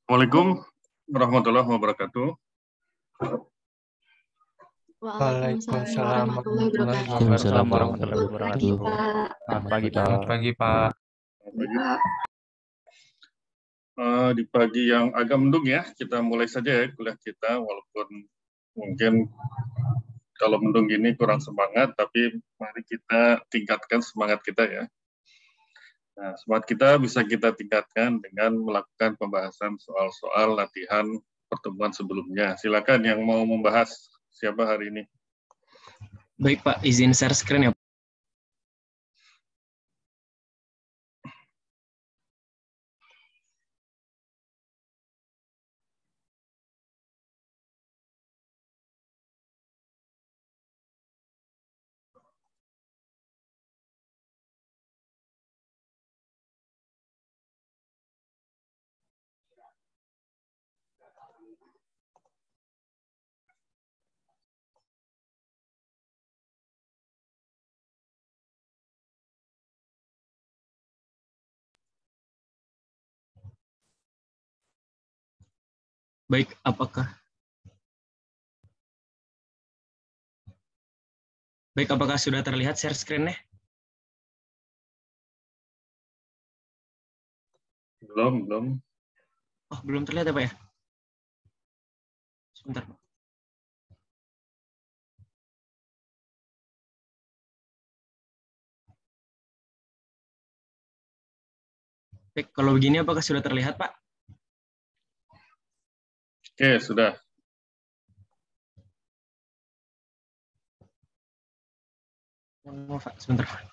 Assalamualaikum warahmatullahi wabarakatuh. Waalaikumsalam warahmatullahi wabarakatuh. Selamat pagi, Pak. Selamat pagi, Pak. Di pagi yang agak mendung ya, kita mulai saja ya kuliah kita, walaupun mungkin kalau mendung gini kurang semangat, tapi mari kita tingkatkan semangat kita ya. Nah, semangat kita bisa kita tingkatkan dengan melakukan pembahasan soal-soal latihan pertemuan sebelumnya. Silakan yang mau membahas, siapa hari ini? Baik Pak, izin share screen ya. Baik, apakah sudah terlihat share screen-nya? Belum. Oh, belum terlihat ya, Pak ya? Sebentar, Pak. Baik, kalau begini apakah sudah terlihat, Pak? Oke, sudah. Maaf, Pak, sebentar, Pak.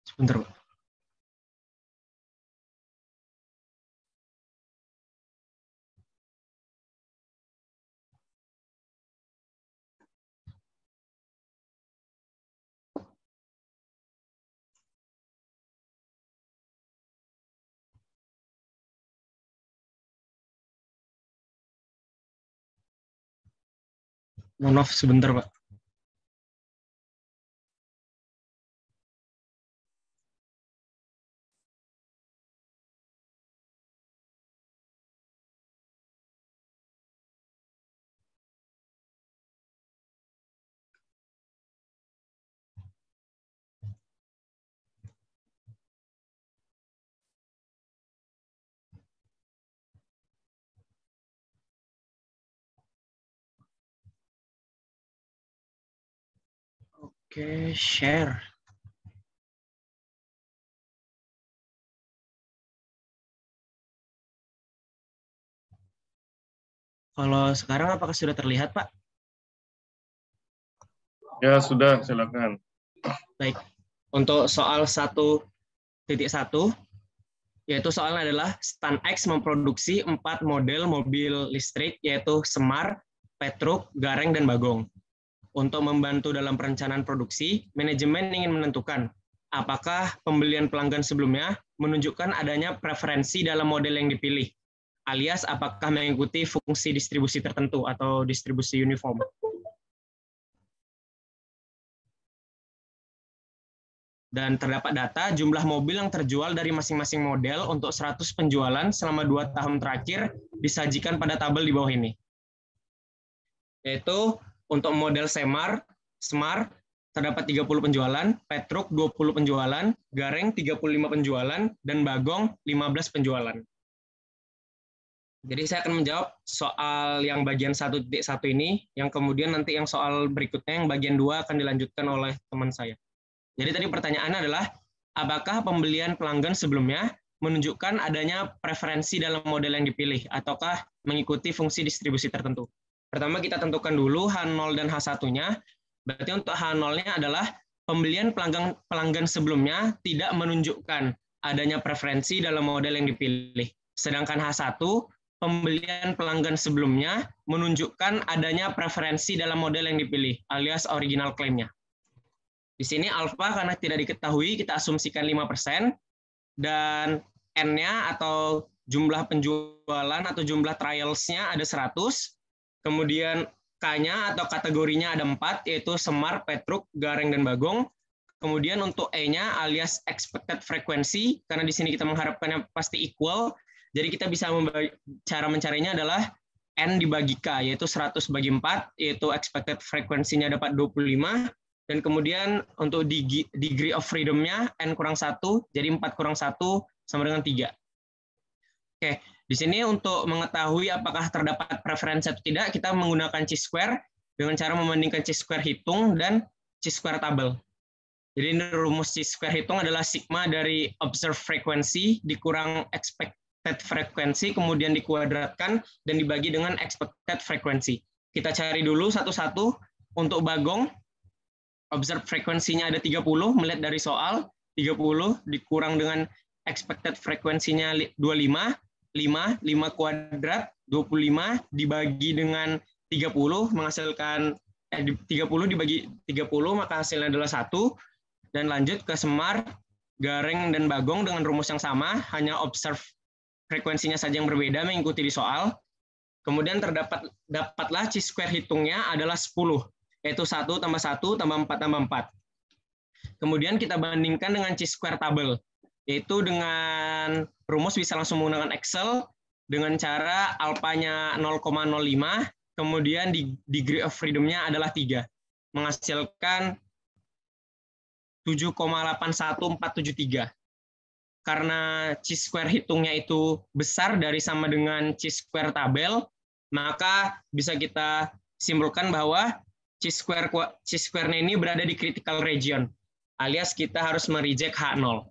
Sebentar, Pak. Mohon maaf, sebentar, Pak. Oke, share. Kalau sekarang apakah sudah terlihat, Pak? Ya, sudah, silakan. Baik. Untuk soal 1.1, yaitu soalnya adalah STANX memproduksi 4 model mobil listrik, yaitu Semar, Petruk, Gareng, dan Bagong. Untuk membantu dalam perencanaan produksi, manajemen ingin menentukan apakah pembelian pelanggan sebelumnya menunjukkan adanya preferensi dalam model yang dipilih, alias apakah mengikuti fungsi distribusi tertentu atau distribusi uniform. Dan terdapat data jumlah mobil yang terjual dari masing-masing model untuk 100 penjualan selama 2 tahun terakhir disajikan pada tabel di bawah ini. Yaitu untuk model Semar terdapat 30 penjualan, Petruk 20 penjualan, Gareng 35 penjualan, dan Bagong 15 penjualan. Jadi saya akan menjawab soal yang bagian 1.1 ini, yang kemudian nanti yang soal berikutnya, yang bagian 2 akan dilanjutkan oleh teman saya. Jadi tadi pertanyaannya adalah, apakah pembelian pelanggan sebelumnya menunjukkan adanya preferensi dalam model yang dipilih, ataukah mengikuti fungsi distribusi tertentu? Pertama kita tentukan dulu H0 dan H1-nya. Berarti untuk H0-nya adalah pembelian pelanggan sebelumnya tidak menunjukkan adanya preferensi dalam model yang dipilih. Sedangkan H1, pembelian pelanggan sebelumnya menunjukkan adanya preferensi dalam model yang dipilih, alias original claim-nya. Di sini alfa karena tidak diketahui, kita asumsikan 5%, dan N-nya atau jumlah penjualan atau jumlah trials-nya ada 100, Kemudian K-nya atau kategorinya ada 4, yaitu Semar, Petruk, Gareng, dan Bagong. Kemudian untuk E-nya alias expected frequency, karena di sini kita mengharapkannya pasti equal, jadi kita bisa cara mencarinya adalah N dibagi K, yaitu 100 bagi 4, yaitu expected frekuensinya dapat 25, dan kemudian untuk degree of freedom-nya N kurang 1, jadi 4 kurang 1 sama dengan 3. Oke, di sini untuk mengetahui apakah terdapat preferensi atau tidak, kita menggunakan chi-square dengan cara membandingkan chi-square hitung dan chi-square tabel. Jadi ini rumus chi-square hitung adalah sigma dari observed frequency dikurang expected frequency, kemudian dikuadratkan dan dibagi dengan expected frequency. Kita cari dulu satu-satu. Untuk Bagong, observed frekuensinya ada 30, melihat dari soal, 30 dikurang dengan expected frekuensinya 25, 5 kuadrat, 25 dibagi dengan 30, menghasilkan 30 dibagi 30, maka hasilnya adalah 1. Dan lanjut ke Semar, Gareng, dan Bagong dengan rumus yang sama, hanya observe frekuensinya saja yang berbeda mengikuti di soal. Kemudian dapatlah chi-square hitungnya adalah 10, yaitu 1 tambah 1 tambah 4 tambah 4. Kemudian kita bandingkan dengan chi-square tabel, yaitu dengan rumus bisa langsung menggunakan Excel dengan cara alpanya 0,05, kemudian degree of freedom-nya adalah 3, menghasilkan 7,81473. Karena chi-square hitungnya itu besar dari sama dengan chi-square tabel, maka bisa kita simpulkan bahwa chi-square-nya ini berada di critical region, alias kita harus mereject H0.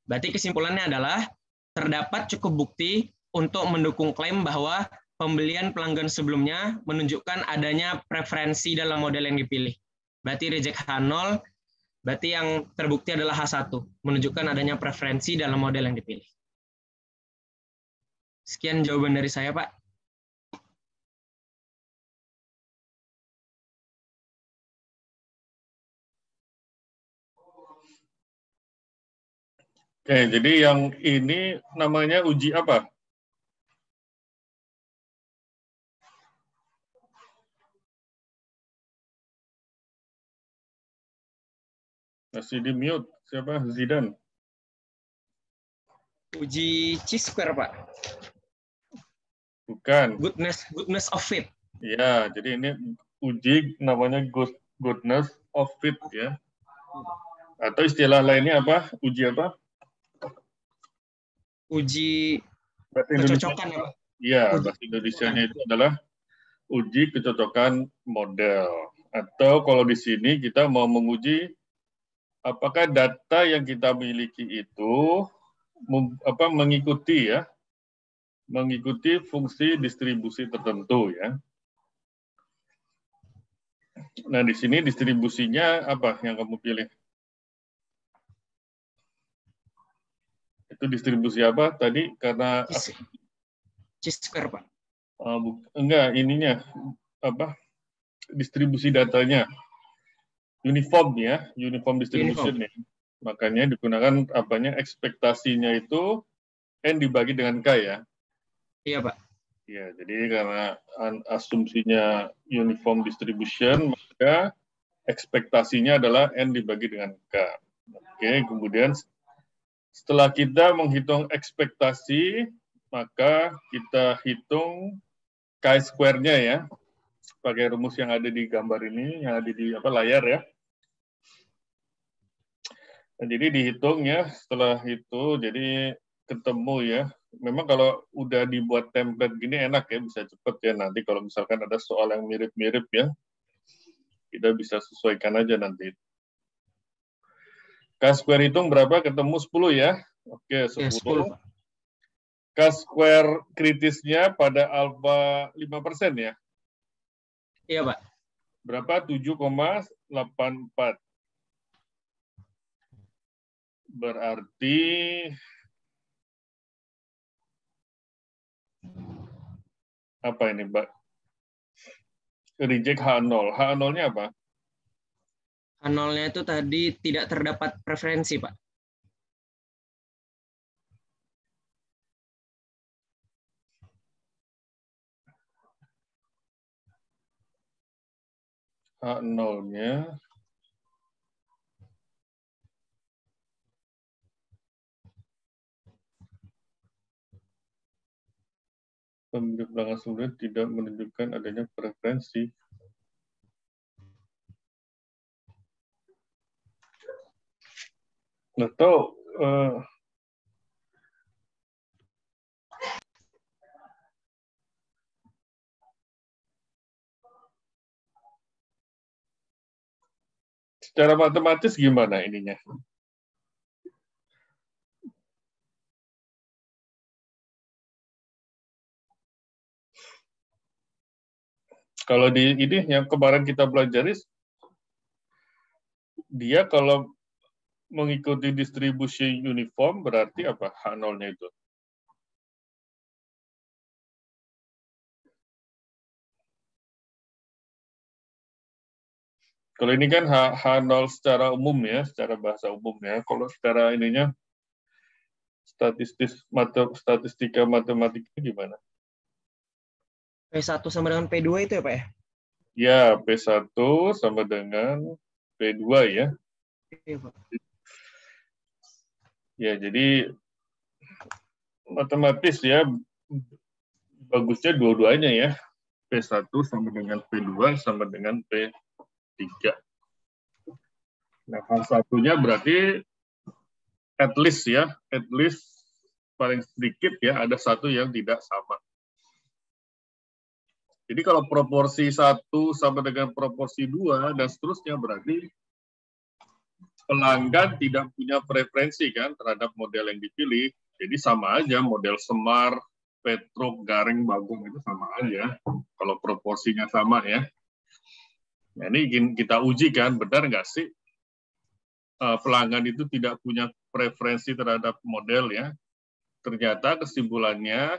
Berarti kesimpulannya adalah terdapat cukup bukti untuk mendukung klaim bahwa pembelian pelanggan sebelumnya menunjukkan adanya preferensi dalam model yang dipilih. Berarti reject H0, berarti yang terbukti adalah H1, menunjukkan adanya preferensi dalam model yang dipilih. Sekian jawaban dari saya, Pak. Oke, jadi yang ini namanya uji apa? Masih di mute. Siapa? Zidan. Uji chi-square, Pak. Bukan. Goodness of fit. Ya, jadi ini uji namanya goodness of fit ya. Atau istilah lainnya apa? Uji apa? Uji Bahasa kecocokan ya, Pak? Iya, bahasa Indonesianya itu adalah uji kecocokan model. Atau kalau di sini kita mau menguji apakah data yang kita miliki itu mengikuti fungsi distribusi tertentu ya. Nah, di sini distribusinya apa yang kamu pilih? Itu distribusi apa tadi? Karena chi-square, Pak. Enggak, ininya apa? Distribusi datanya uniform ya, uniform distribution ya. Makanya digunakan apanya ekspektasinya itu N dibagi dengan K ya. Iya, Pak. Ya, jadi karena asumsinya uniform distribution, maka ekspektasinya adalah N dibagi dengan K. Oke, kemudian setelah kita menghitung ekspektasi, maka kita hitung chi-square-nya ya, pakai rumus yang ada di gambar ini, yang ada di layar ya. Nah, jadi dihitung ya, setelah itu jadi ketemu ya. Memang kalau udah dibuat template gini enak ya, bisa cepet ya. Nanti kalau misalkan ada soal yang mirip-mirip ya, kita bisa sesuaikan aja nanti. Chi-square hitung berapa? Ketemu 10 ya. Oke, 10. Ya, 10. Chi-square kritisnya pada alfa 5% ya? Iya, Pak. Berapa? 7,84. Berarti apa ini, Mbak? Reject H0. H0-nya apa? H0-nya itu tadi tidak terdapat preferensi, Pak. H0-nya pemilik pelanggan sulit tidak menunjukkan adanya preferensi. Atau secara matematis gimana ininya? Kalau di ini yang kemarin kita pelajari, dia kalau mengikuti distribusi uniform berarti apa H0-nya itu? Kalau ini kan H0 secara umum ya, secara bahasa umum ya. Kalau secara ininya statistika matematiknya gimana? P1 sama dengan P2 itu ya, Pak ya? Ya, P1 sama dengan P2 ya. Iya, Pak. Ya, jadi matematis ya, bagusnya dua-duanya ya. P1 sama dengan P2 sama dengan P3. Nah, hal satunya berarti at least ya, at least paling sedikit ya, ada satu yang tidak sama. Jadi kalau proporsi 1 sama dengan proporsi 2 dan seterusnya berarti pelanggan tidak punya preferensi kan terhadap model yang dipilih. Jadi sama aja model Semar, Petruk, Garing, Bagong itu sama aja kalau proporsinya sama ya. Nah, ini kita uji kan, benar nggak sih pelanggan itu tidak punya preferensi terhadap model ya. Ternyata kesimpulannya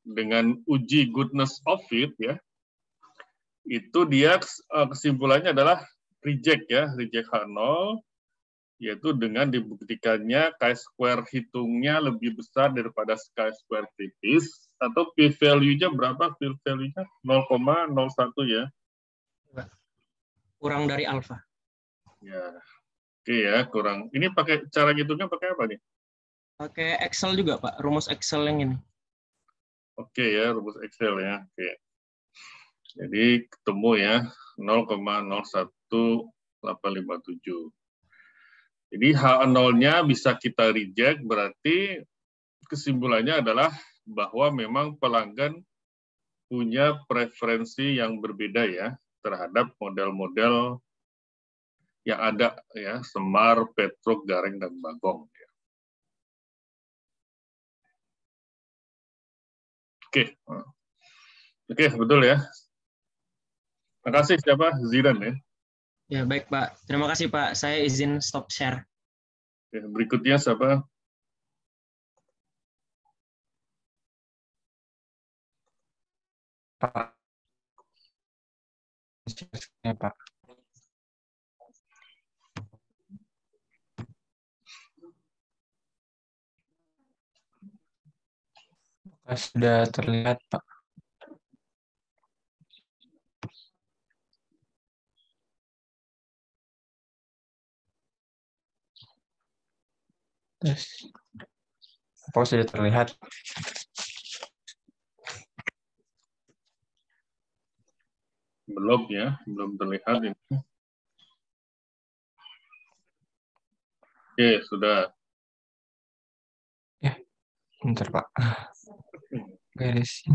dengan uji goodness of fit ya, itu dia kesimpulannya adalah reject ya, reject H0, yaitu dengan dibuktikannya chi-square hitungnya lebih besar daripada chi-square kritis, atau p-value-nya berapa? P-value-nya 0,01 ya. Kurang dari alfa. Ya, oke ya, kurang. Ini pakai cara hitungnya pakai apa nih? Pakai Excel juga, Pak. Rumus Excel yang ini. Oke ya, rumus Excel ya. Oke. Jadi ketemu ya 0,01857. Jadi H0-nya bisa kita reject, berarti kesimpulannya adalah bahwa memang pelanggan punya preferensi yang berbeda ya terhadap model-model yang ada ya, Semar, Petruk, Garing, dan Bagong. Oke, oke betul ya. Terima kasih siapa? Zidan ya. Ya, baik, Pak. Terima kasih, Pak. Saya izin stop share. Oke, berikutnya siapa? Pak. Ya, Pak. Sudah terlihat, Pak. Apa sudah terlihat? Belum ya, belum terlihat ini. Oke, sudah. Ya, bentar, Pak. Beres.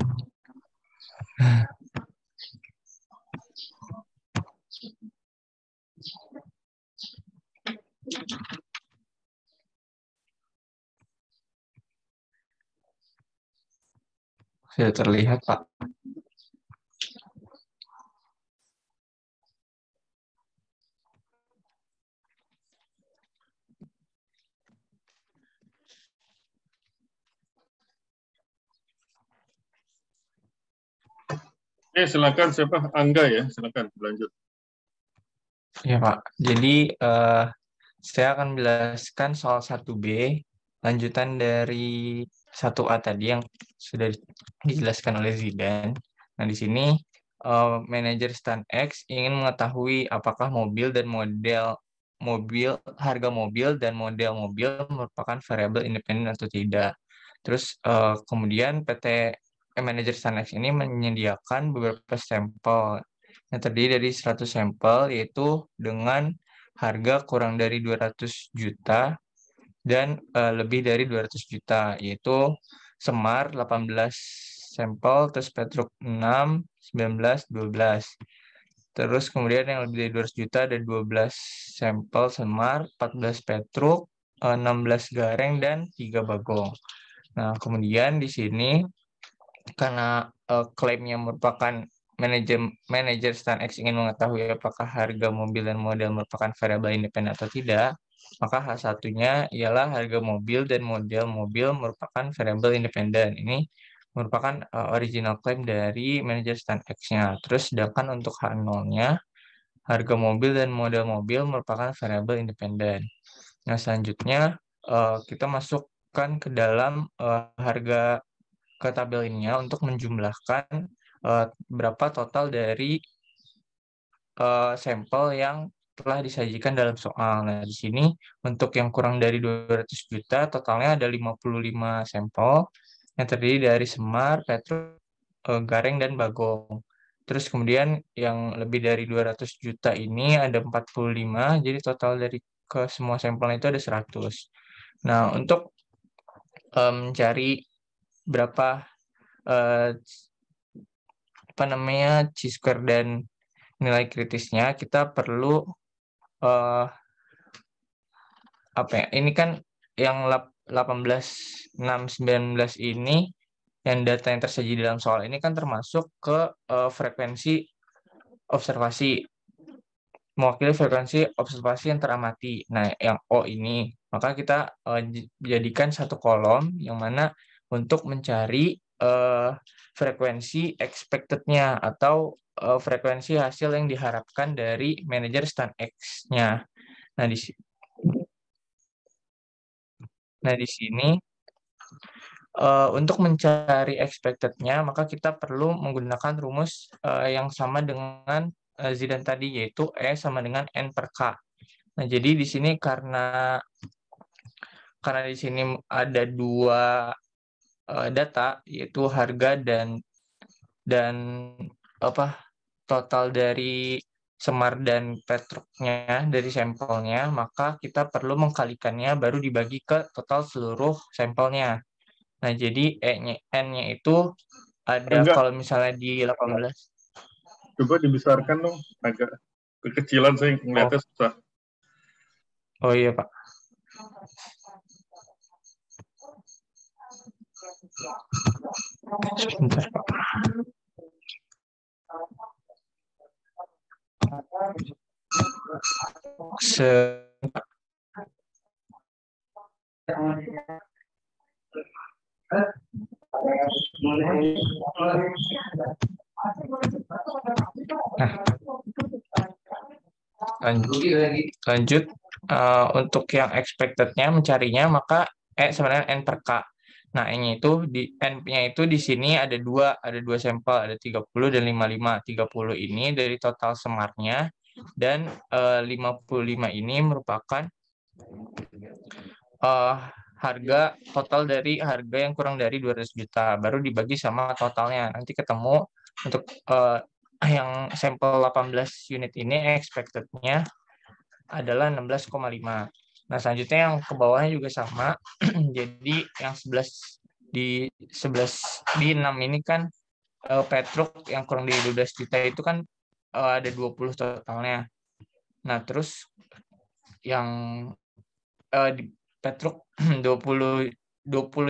Sudah terlihat, Pak. Silakan siapa? Angga ya, silakan lanjut. Ya, Pak. Jadi, saya akan menjelaskan soal 1B, lanjutan dari 1A tadi yang sudah dijelaskan oleh Zidan. Nah, di sini manajer stand X ingin mengetahui apakah harga mobil dan model mobil merupakan variabel independen atau tidak. Terus kemudian PT manajer stand X ini menyediakan beberapa sampel yang terdiri dari 100 sampel, yaitu dengan harga kurang dari 200 juta dan lebih dari 200 juta, yaitu Semar 18 sampel, terus Petruk 6, 19, 12. Terus kemudian yang lebih dari 200 juta ada 12 sampel Semar, 14 Petruk, 16 Gareng, dan 3 Bagong. Nah, kemudian di sini karena klaimnya merupakan manajer stand X ingin mengetahui apakah harga mobil dan model merupakan variabel independen atau tidak, maka H1-nya ialah harga mobil dan model mobil merupakan variabel independen. Ini merupakan original claim dari manajer stand X-nya. Terus sedangkan untuk H0-nya, harga mobil dan model mobil merupakan variabel independen. Nah, selanjutnya kita masukkan ke dalam harga ke tabel ini untuk menjumlahkan berapa total dari sampel yang telah disajikan dalam soal. Nah, di sini untuk yang kurang dari 200 juta, totalnya ada 55 sampel yang terdiri dari Semar, Petruk, Gareng, dan Bagong. Terus kemudian yang lebih dari 200 juta ini ada 45, jadi total dari ke semua sampelnya itu ada 100. Nah, untuk mencari berapa chi-square dan nilai kritisnya, kita perlu ini kan yang 18, 6, 19 ini yang data yang tersaji dalam soal ini kan termasuk ke frekuensi observasi, mewakili frekuensi observasi yang teramati. Nah, yang O ini, maka kita jadikan satu kolom yang mana untuk mencari frekuensi expected-nya atau frekuensi hasil yang diharapkan dari manajer stand X-nya. Nah, di sini untuk mencari expected-nya, maka kita perlu menggunakan rumus yang sama dengan Zidane tadi, yaitu E sama dengan N per K. Nah, jadi di sini karena di sini ada dua data, yaitu harga dan total dari Semar dan Petruknya dari sampelnya, maka kita perlu mengkalikannya baru dibagi ke total seluruh sampelnya. Nah, jadi N-nya itu ada kalau misalnya di 18. Coba dibesarkan dong, agak kekecilan saya ngeliatnya susah. Oh iya, Pak. Sebentar, Pak. Lanjut untuk yang expected-nya mencarinya, maka sebenarnya N per K. Nah, N-nya itu N-nya itu di sini ada dua sampel, ada 30 dan 55. 30 ini dari total Semarnya dan 55 ini merupakan harga total dari harga yang kurang dari 200 juta, baru dibagi sama totalnya. Nanti ketemu untuk yang sampel 18 unit ini expected-nya adalah 16,5. Nah, selanjutnya yang ke bawahnya juga sama. Jadi yang 6 ini kan Petruk yang kurang dari 12 juta itu kan ada 20 totalnya. Nah, terus yang di Petruk 20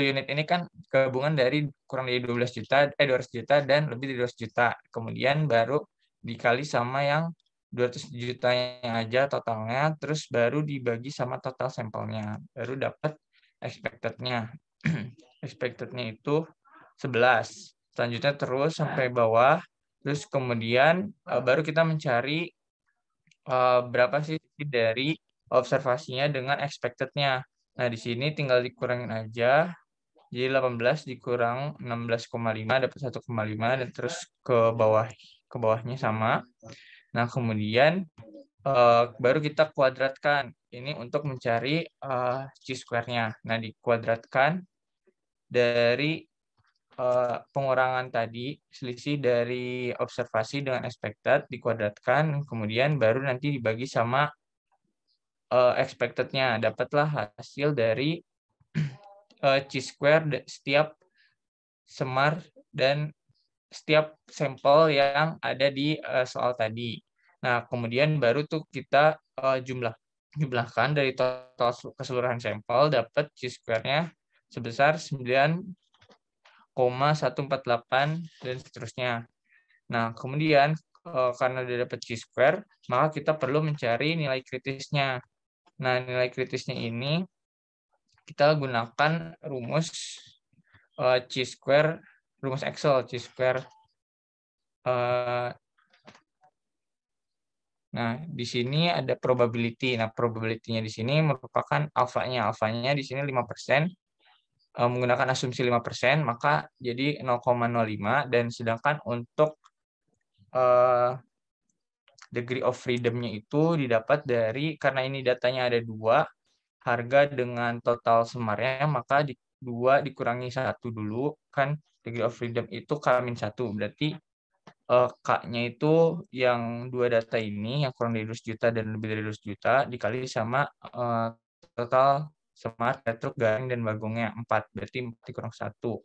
unit ini kan gabungan dari kurang dari 200 juta dan lebih dari 200 juta. Kemudian baru dikali sama yang 200 jutanya aja totalnya, terus baru dibagi sama total sampelnya. Baru dapat expected-nya. Expected-nya itu 11. Selanjutnya terus sampai bawah. Terus kemudian baru kita mencari berapa sih dari observasinya dengan expected-nya. Nah, di sini tinggal dikurangin aja. Jadi 18 dikurang 16,5 dapat 1,5 dan terus ke bawah ke bawahnya sama. Nah, kemudian baru kita kuadratkan. Ini untuk mencari chi-square-nya. Nah, dikuadratkan dari pengurangan tadi, selisih dari observasi dengan expected dikuadratkan, kemudian baru nanti dibagi sama expected-nya. Dapatlah hasil dari chi-square setiap semar dan setiap sampel yang ada di soal tadi. Nah, kemudian baru tuh kita jumlahkan dari total keseluruhan sampel, dapat chi-square-nya sebesar 9,148 dan seterusnya. Nah, kemudian karena udah dapat chi-square, maka kita perlu mencari nilai kritisnya. Nah, nilai kritisnya ini kita gunakan rumus chi-square, rumus Excel chi-square. Nah, di sini ada probability. Nah, probability-nya di sini merupakan alfanya. Alfanya di sini 5%. Menggunakan asumsi 5%, maka jadi 0,05. Dan sedangkan untuk degree of freedom-nya itu didapat dari, karena ini datanya ada 2, harga dengan total semarnya, maka 2 dikurangi 1 dulu, kan degree of freedom itu K-1. Berarti K-nya itu yang 2 data ini, yang kurang dari 200 juta dan lebih dari 200 juta, dikali sama total semar, petruk, garing, dan bagongnya 4. Berarti 4 dikurang 1.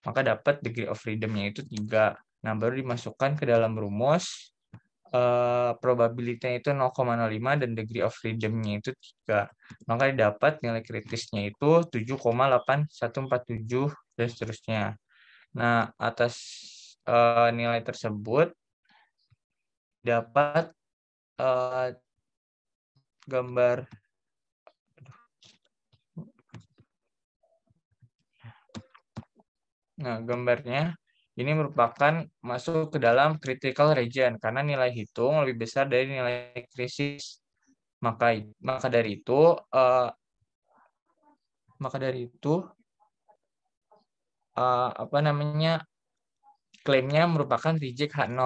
Maka dapat degree of freedom-nya itu 3. Nah, baru dimasukkan ke dalam rumus, probability-nya itu 0,05 dan degree of freedom-nya itu 3. Maka dapat nilai kritisnya itu 7,8147 dan seterusnya. Nah, atas nilai tersebut dapat gambar gambarnya ini merupakan masuk ke dalam critical region karena nilai hitung lebih besar dari nilai krisis. Maka dari itu klaimnya merupakan reject H0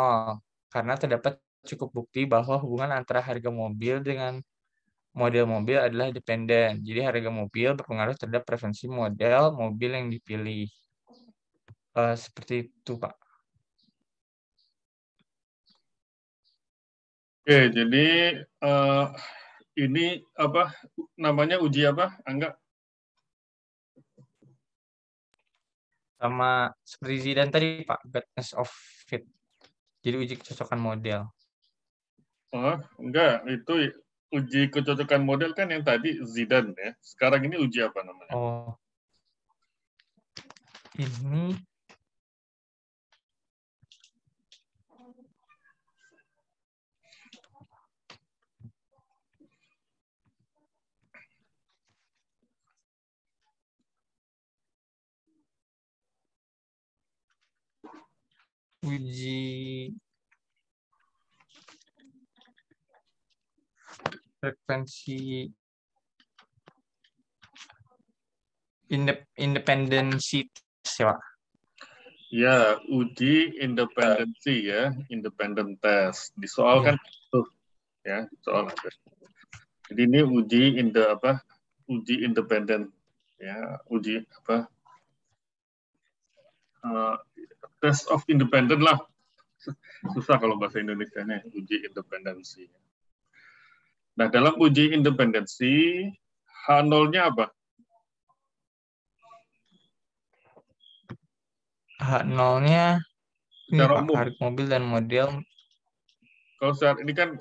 karena terdapat cukup bukti bahwa hubungan antara harga mobil dengan model mobil adalah dependen. Jadi harga mobil berpengaruh terhadap preferensi model mobil yang dipilih. Seperti itu, Pak. Oke, jadi ini apa namanya, uji apa, Angga? Sama seperti Zidan tadi, Pak, goodness of fit. Jadi uji kecocokan model. Oh, enggak, itu uji kecocokan model kan yang tadi Zidane ya. Sekarang ini uji apa namanya? Oh. Ini uji frekuensi independensi ya, Pak. Ya, uji independensi ya, independent test. Di soal kan itu ya, soal ada. Jadi ini uji uji independen ya, uji apa? Test of independent lah. Susah kalau bahasa Indonesianya, uji independensi. Nah, dalam uji independensi, H0-nya apa? H0-nya ini, Secara Pak, umum. harga mobil dan model. Kalau saat ini kan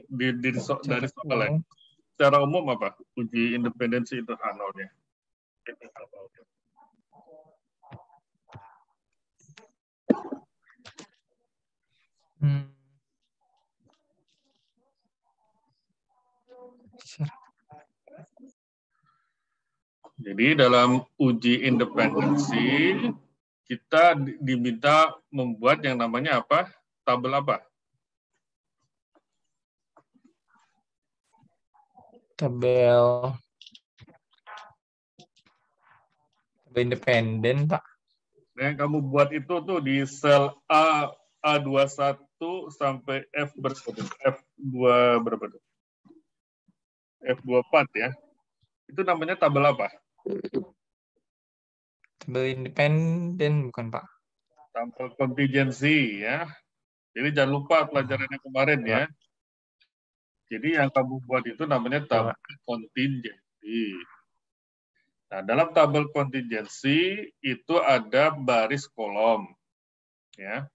dari soal ya. Secara umum apa? Uji independensi itu H0-nya. Jadi dalam uji independensi kita diminta membuat yang namanya apa? Tabel apa? Tabel independen, Pak. Nah, yang kamu buat itu tuh di sel A21 sampai F2 berapa tuh? F24 ya. Itu namanya tabel apa? Tabel independen bukan Pak? Tabel kontingensi ya. Jadi jangan lupa pelajaran yang kemarin ya. Jadi yang kamu buat itu namanya tabel kontingensi. Nah, dalam tabel kontingensi itu ada baris kolom ya.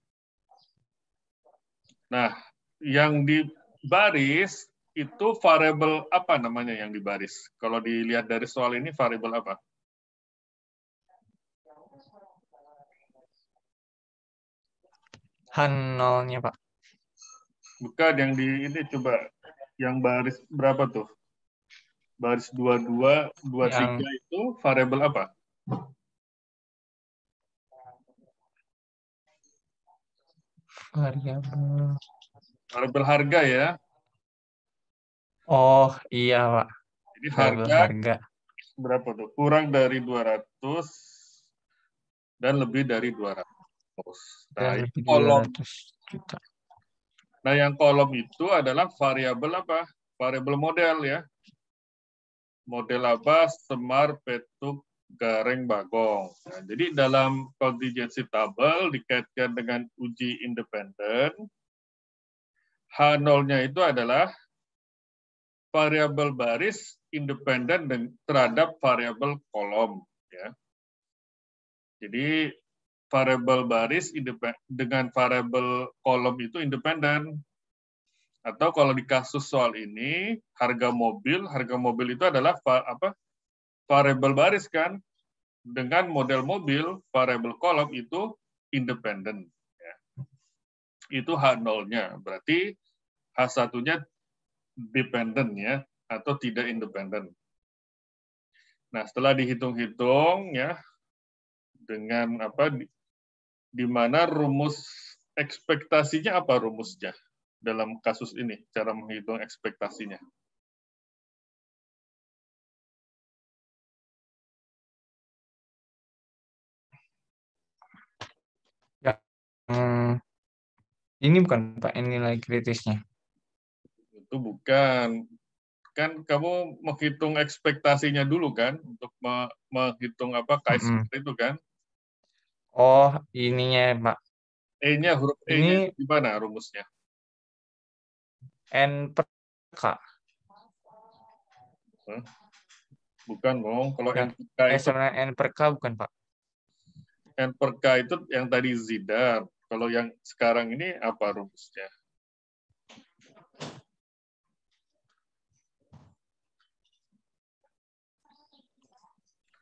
Nah, yang di baris itu variabel apa namanya yang di baris? Kalau dilihat dari soal ini variabel apa? H0-nya Pak. Bukan yang di ini, coba yang baris berapa tuh? Baris 22, 23 itu variabel apa? Variabel harga ya. Oh iya Pak. Jadi Variabel harga berapa tuh? Kurang dari 200 dan lebih dari 200. Nah, dan lebih kolom 200 juta. Nah, yang kolom itu adalah variabel apa? Variabel model ya. Model apa? Semar, Petuk, Gareng, Bagong. Nah, jadi dalam contingency table dikaitkan dengan uji independen, H0-nya itu adalah variabel baris independen terhadap variabel kolom. Ya. Jadi variabel baris dengan variabel kolom itu independen. Atau kalau di kasus soal ini, harga mobil itu adalah variabel baris kan, dengan model mobil, variabel kolom itu independen. Ya. Itu H0-nya, berarti H1-nya dependen ya, atau tidak independen. Nah, setelah dihitung-hitung ya, dengan di mana rumus ekspektasinya apa rumusnya? Dalam kasus ini, cara menghitung ekspektasinya. Ya. Ini bukan Pak, ini nilai kritisnya. Itu bukan. Kan kamu menghitung ekspektasinya dulu kan, untuk menghitung KSR itu kan. Oh, ininya Pak. E-nya, huruf E-nya di mana rumusnya? N per K. Bukan dong, kalau Ya. N per K itu N per K bukan Pak. N per K itu yang tadi Zidar. Kalau yang sekarang ini apa rumusnya?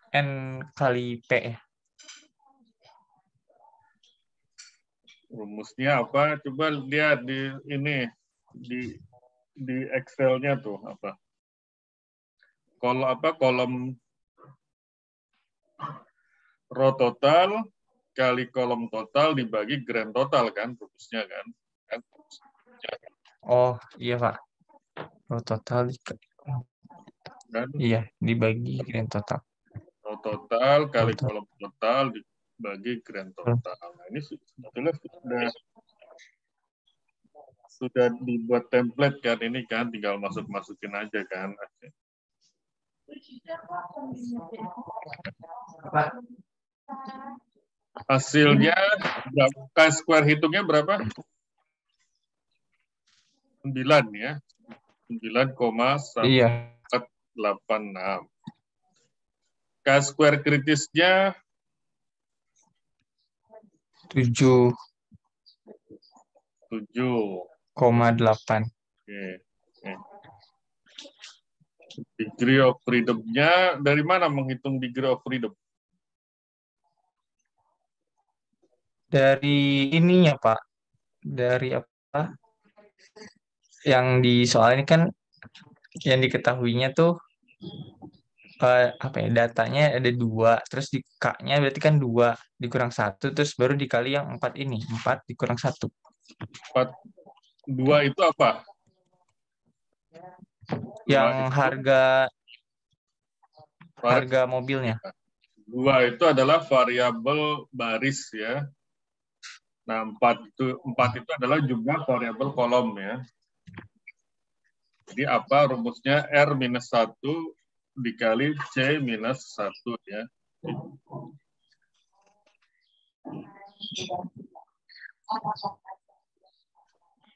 N kali P ya. Rumusnya apa? Coba lihat di ini, di Excel-nya tuh apa? Kolom row total kali kolom total dibagi grand total kan rumusnya kan? Oh iya Pak. Row total Dan iya dibagi grand total. row total kali kolom total dibagi grand total. Nah, ini sebetulnya sudah dibuat template kan, ini kan tinggal masukin aja kan. Hasilnya K-square hitungnya berapa? 9 ya. 9,186. K-square kritisnya 7,8. Oke. Degree of freedom-nya dari mana menghitung degree of freedom? Dari ininya Pak. Dari apa? Yang di soal ini kan yang diketahuinya tuh datanya ada 2, terus di K-nya berarti kan 2 dikurang 1, terus baru dikali yang 4 ini, 4 dikurang 1. 2 itu apa? Yang harga mobilnya. 2 itu adalah variabel baris ya. Nah, 4 itu adalah jumlah variabel kolom ya. Jadi apa rumusnya? R-1 dikali C-1 ya.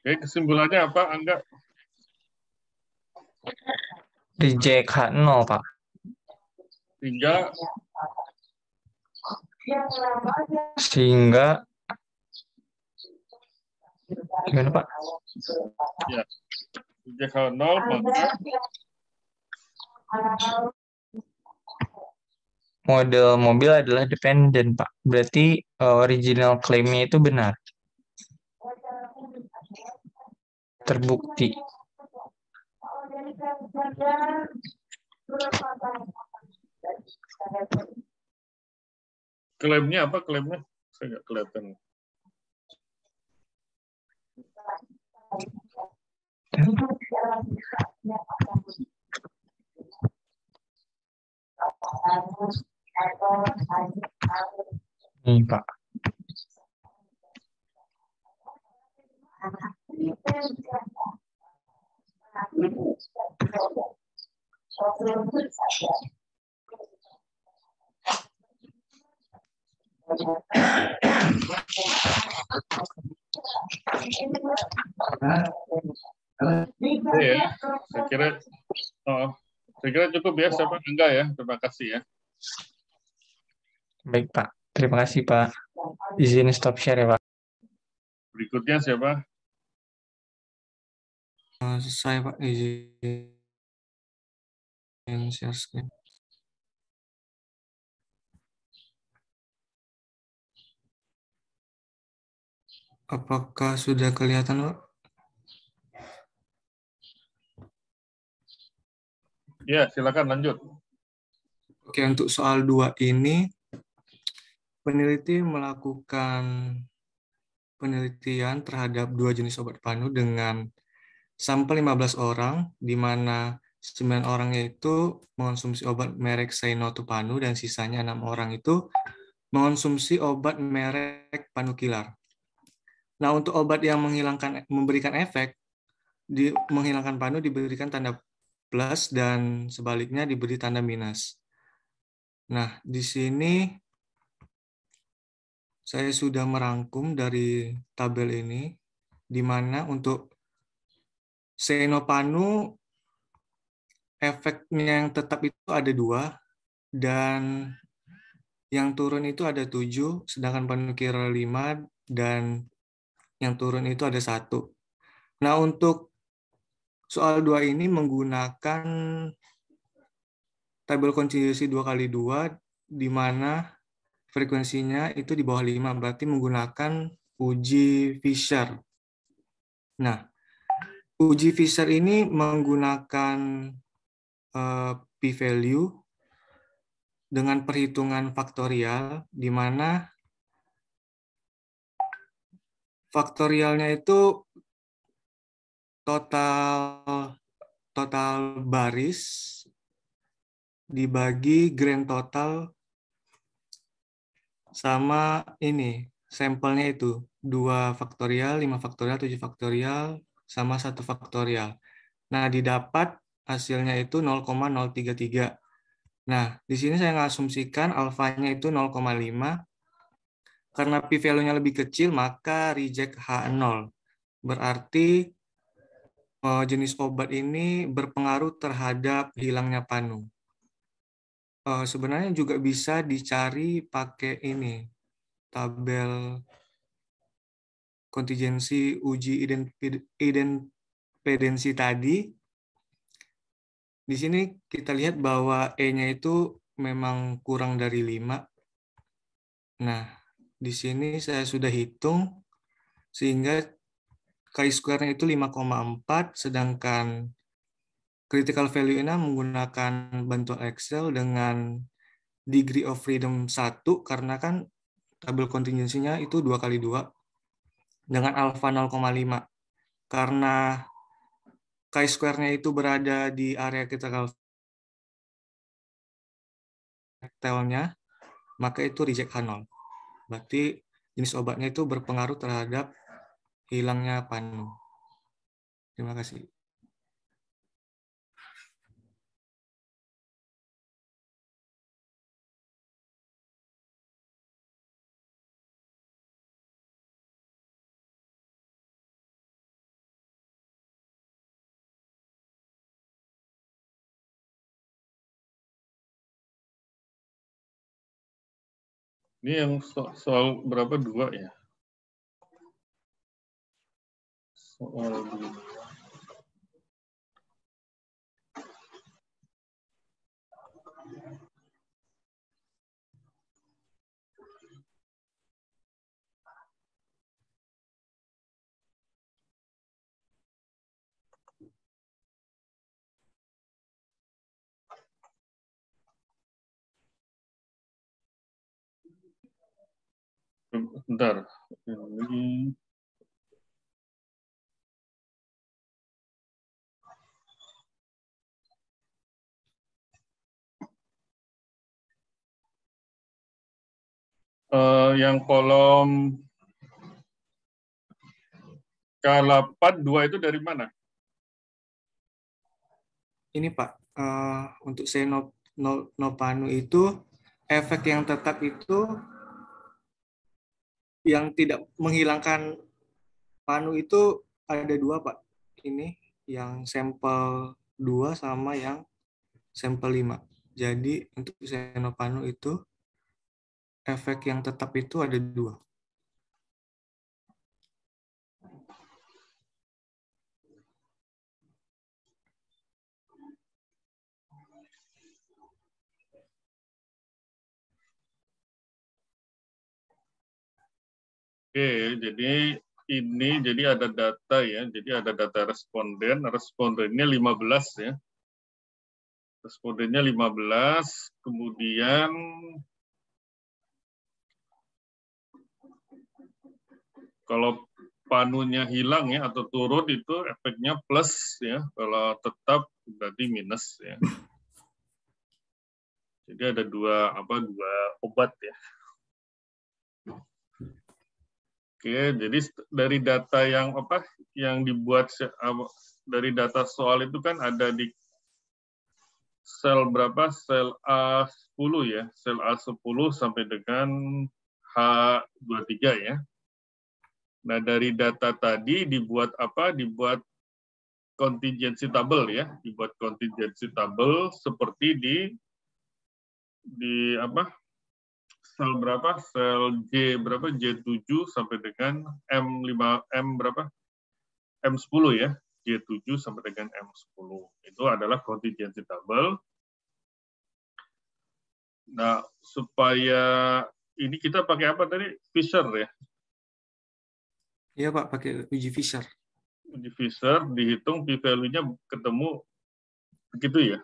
Oke, kesimpulannya apa, Angga? Reject H0, Pak. Sehingga gimana, Pak? Ya, reject H0, maka Model mobil adalah dependent, Pak. Berarti original claim-nya itu benar. Terbukti. klaimnya apa klaimnya? Saya nggak kelihatan. Nih, Pak. Ya, saya kira cukup ya, siapa enggak ya? Terima kasih ya. Baik, Pak. Terima kasih, Pak. Izin stop share ya, Pak. Berikutnya siapa? Saya, Pak, izin share screen. Apakah sudah kelihatan, Pak? Ya, silakan lanjut. Oke, untuk soal 2 ini, peneliti melakukan penelitian terhadap 2 jenis obat panu dengan sampel 15 orang, di mana 9 orangnya itu mengonsumsi obat merek Sainotupanu dan sisanya 6 orang itu mengonsumsi obat merek Panukilar. Nah, untuk obat yang memberikan efek, menghilangkan panu diberikan tanda plus dan sebaliknya diberi tanda minus. Nah, di sini saya sudah merangkum dari tabel ini, di mana untuk Senopanu efeknya yang tetap itu ada 2, dan yang turun itu ada 7, sedangkan Panukilar 5, dan yang turun itu ada 1. Nah, untuk soal 2 ini menggunakan tabel kontinuasi 2x2, di mana frekuensinya itu di bawah 5, berarti menggunakan uji Fisher. Nah, uji Fisher ini menggunakan p-value dengan perhitungan faktorial, di mana faktorialnya itu total baris dibagi grand total sama ini, sampelnya itu 2 faktorial, 5 faktorial, 7 faktorial, sama 1 faktorial. Nah, didapat hasilnya itu 0,033. Nah, di sini saya mengasumsikan alfanya itu 0,5. Karena p-value-nya lebih kecil, maka reject H0. Berarti jenis obat ini berpengaruh terhadap hilangnya panu. Sebenarnya juga bisa dicari pakai ini, tabel kontingensi uji impedensi tadi. Di sini kita lihat bahwa E-nya itu memang kurang dari 5. Nah, di sini saya sudah hitung, sehingga chi-square-nya itu 5,4, sedangkan critical value-nya menggunakan bantuan Excel dengan degree of freedom 1, karena kan tabel kontingensinya itu 2x2, dengan alpha 0,5. Karena chi-square-nya itu berada di area critical value-nya, maka itu reject H0. Berarti jenis obatnya itu berpengaruh terhadap hilangnya panu. Terima kasih. Ini yang soal berapa? 2 ya? Soal 2. Bentar. Ini yang kolom K8 2 itu dari mana? Ini Pak, untuk senopanu itu efek yang tetap itu yang tidak menghilangkan panu itu ada 2 Pak. Ini yang sampel 2 sama yang sampel 5. Jadi untuk senopanu itu efek yang tetap itu ada 2. Oke, jadi ini jadi ada data ya. Jadi ada data responden. Respondennya 15 ya. Respondennya 15, kemudian kalau panunya hilang ya atau turun itu efeknya plus ya. Kalau tetap berarti minus ya. Jadi ada dua obat ya. Oke, jadi dari data yang dibuat dari data soal itu kan ada di sel berapa? Sel A10 ya. Sel A10 sampai dengan H23 ya. Nah, dari data tadi dibuat apa? Dibuat contingency table ya. Dibuat contingency table seperti di apa? Sel berapa? Sel J berapa? J7 sampai dengan M5 berapa? M10 ya. J7 sampai dengan M10. Itu adalah contingency table. Nah, supaya ini kita pakai apa tadi? Fisher ya. Iya Pak, pakai uji Fisher. Uji Fisher dihitung p-value-nya ketemu begitu ya?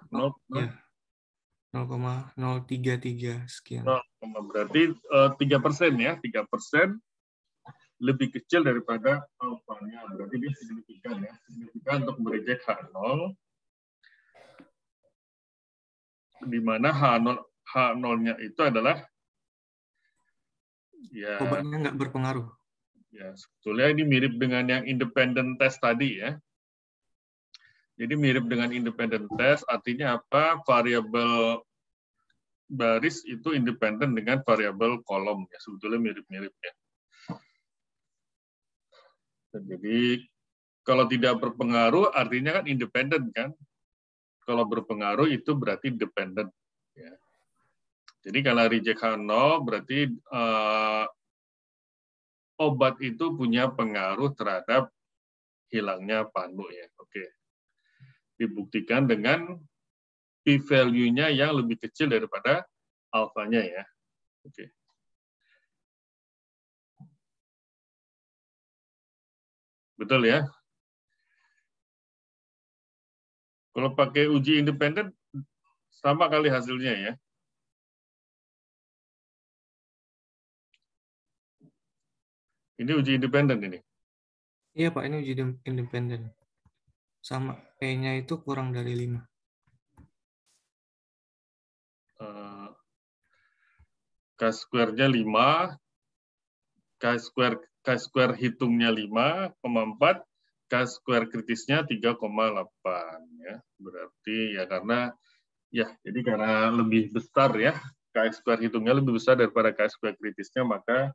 0,033 sekian. Berarti 3% ya, 3% lebih kecil daripada alfanya. Berarti dia signifikan ya, signifikan untuk mereject H0, di mana H0-nya itu adalah ya obatnya nggak berpengaruh. Ya, sebetulnya ini mirip dengan yang independent test tadi ya. Jadi mirip dengan independent test, artinya apa? Variabel baris itu independen dengan variabel kolom ya, sebetulnya mirip-mirip ya. Jadi kalau tidak berpengaruh artinya kan independen kan. Kalau berpengaruh itu berarti dependent ya. Jadi kalau reject H0 berarti obat itu punya pengaruh terhadap hilangnya panu ya. Oke. Dibuktikan dengan p-value-nya yang lebih kecil daripada alfanya ya. Oke. Betul ya? Kalau pakai uji independen sama kali hasilnya ya. Ini uji independen ini. Iya Pak, ini uji independen. Sama P-nya itu kurang dari 5. K-square-nya 5, Chi-square hitungnya 5,4, Chi-square kritisnya 3,8 ya. Berarti ya karena jadi karena lebih besar ya, Chi-square hitungnya lebih besar daripada Chi-square kritisnya, maka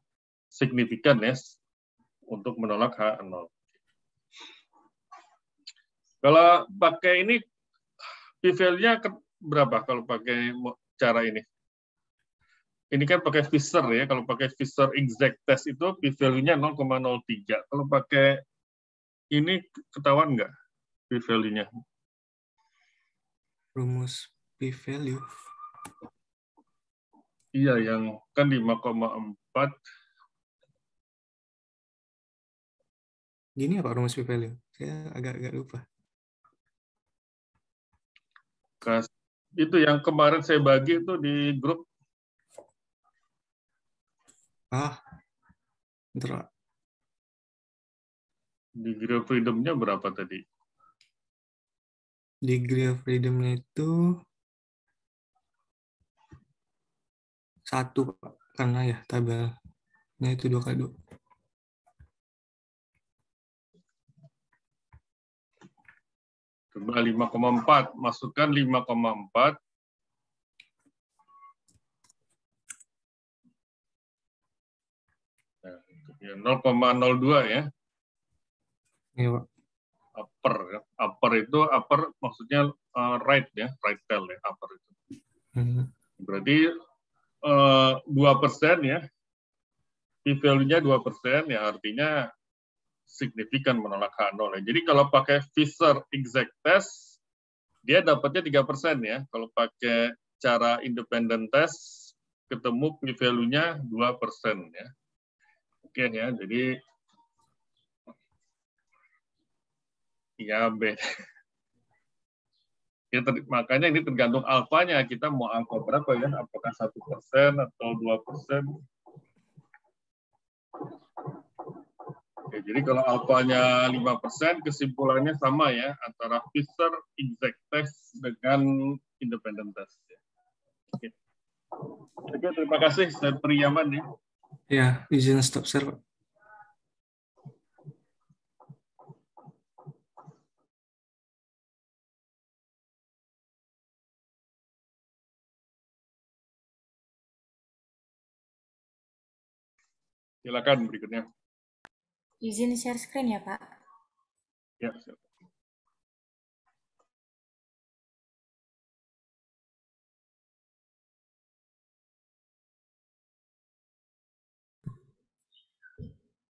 signifikan ya untuk menolak H0. Kalau pakai ini p-value-nya berapa kalau pakai cara ini? Ini kan pakai Fisher ya, kalau pakai Fisher exact test itu p-value-nya 0,03. Kalau pakai ini ketahuan nggak p-value-nya? Rumus p-value. Iya, yang kan 5,4. Gini apa rumus p-value? Saya agak lupa. Itu yang kemarin saya bagi itu di grup. Bentar. Degree of freedom-nya berapa tadi? Degree of freedom-nya itu 1, Pak. Karena ya tabelnya itu 2x2. Coba 5,4. Masukkan 5,4. Nah, 0,02 ya. Iya, Pak. Upper ya. Upper maksudnya right ya, right tail ya, upper itu. Berarti 2% ya. P-value-nya 2% ya, artinya signifikan menolak H0 ya. Jadi kalau pakai Fisher exact test dia dapatnya 3% ya. Kalau pakai cara independent test ketemu P-value-nya 2% ya. Oke ya, jadi ya B. Ya, makanya ini tergantung alfanya, kita mau angka berapa ya, apakah 1% atau 2%. Oke, jadi kalau alfanya 5%, kesimpulannya sama ya, antara Fisher exact test dengan independent test. Oke, terima kasih, saya Priyaman ya. Ya, izin stop share, Pak. Silakan berikutnya. Izin share screen ya, Pak. Ya, silakan.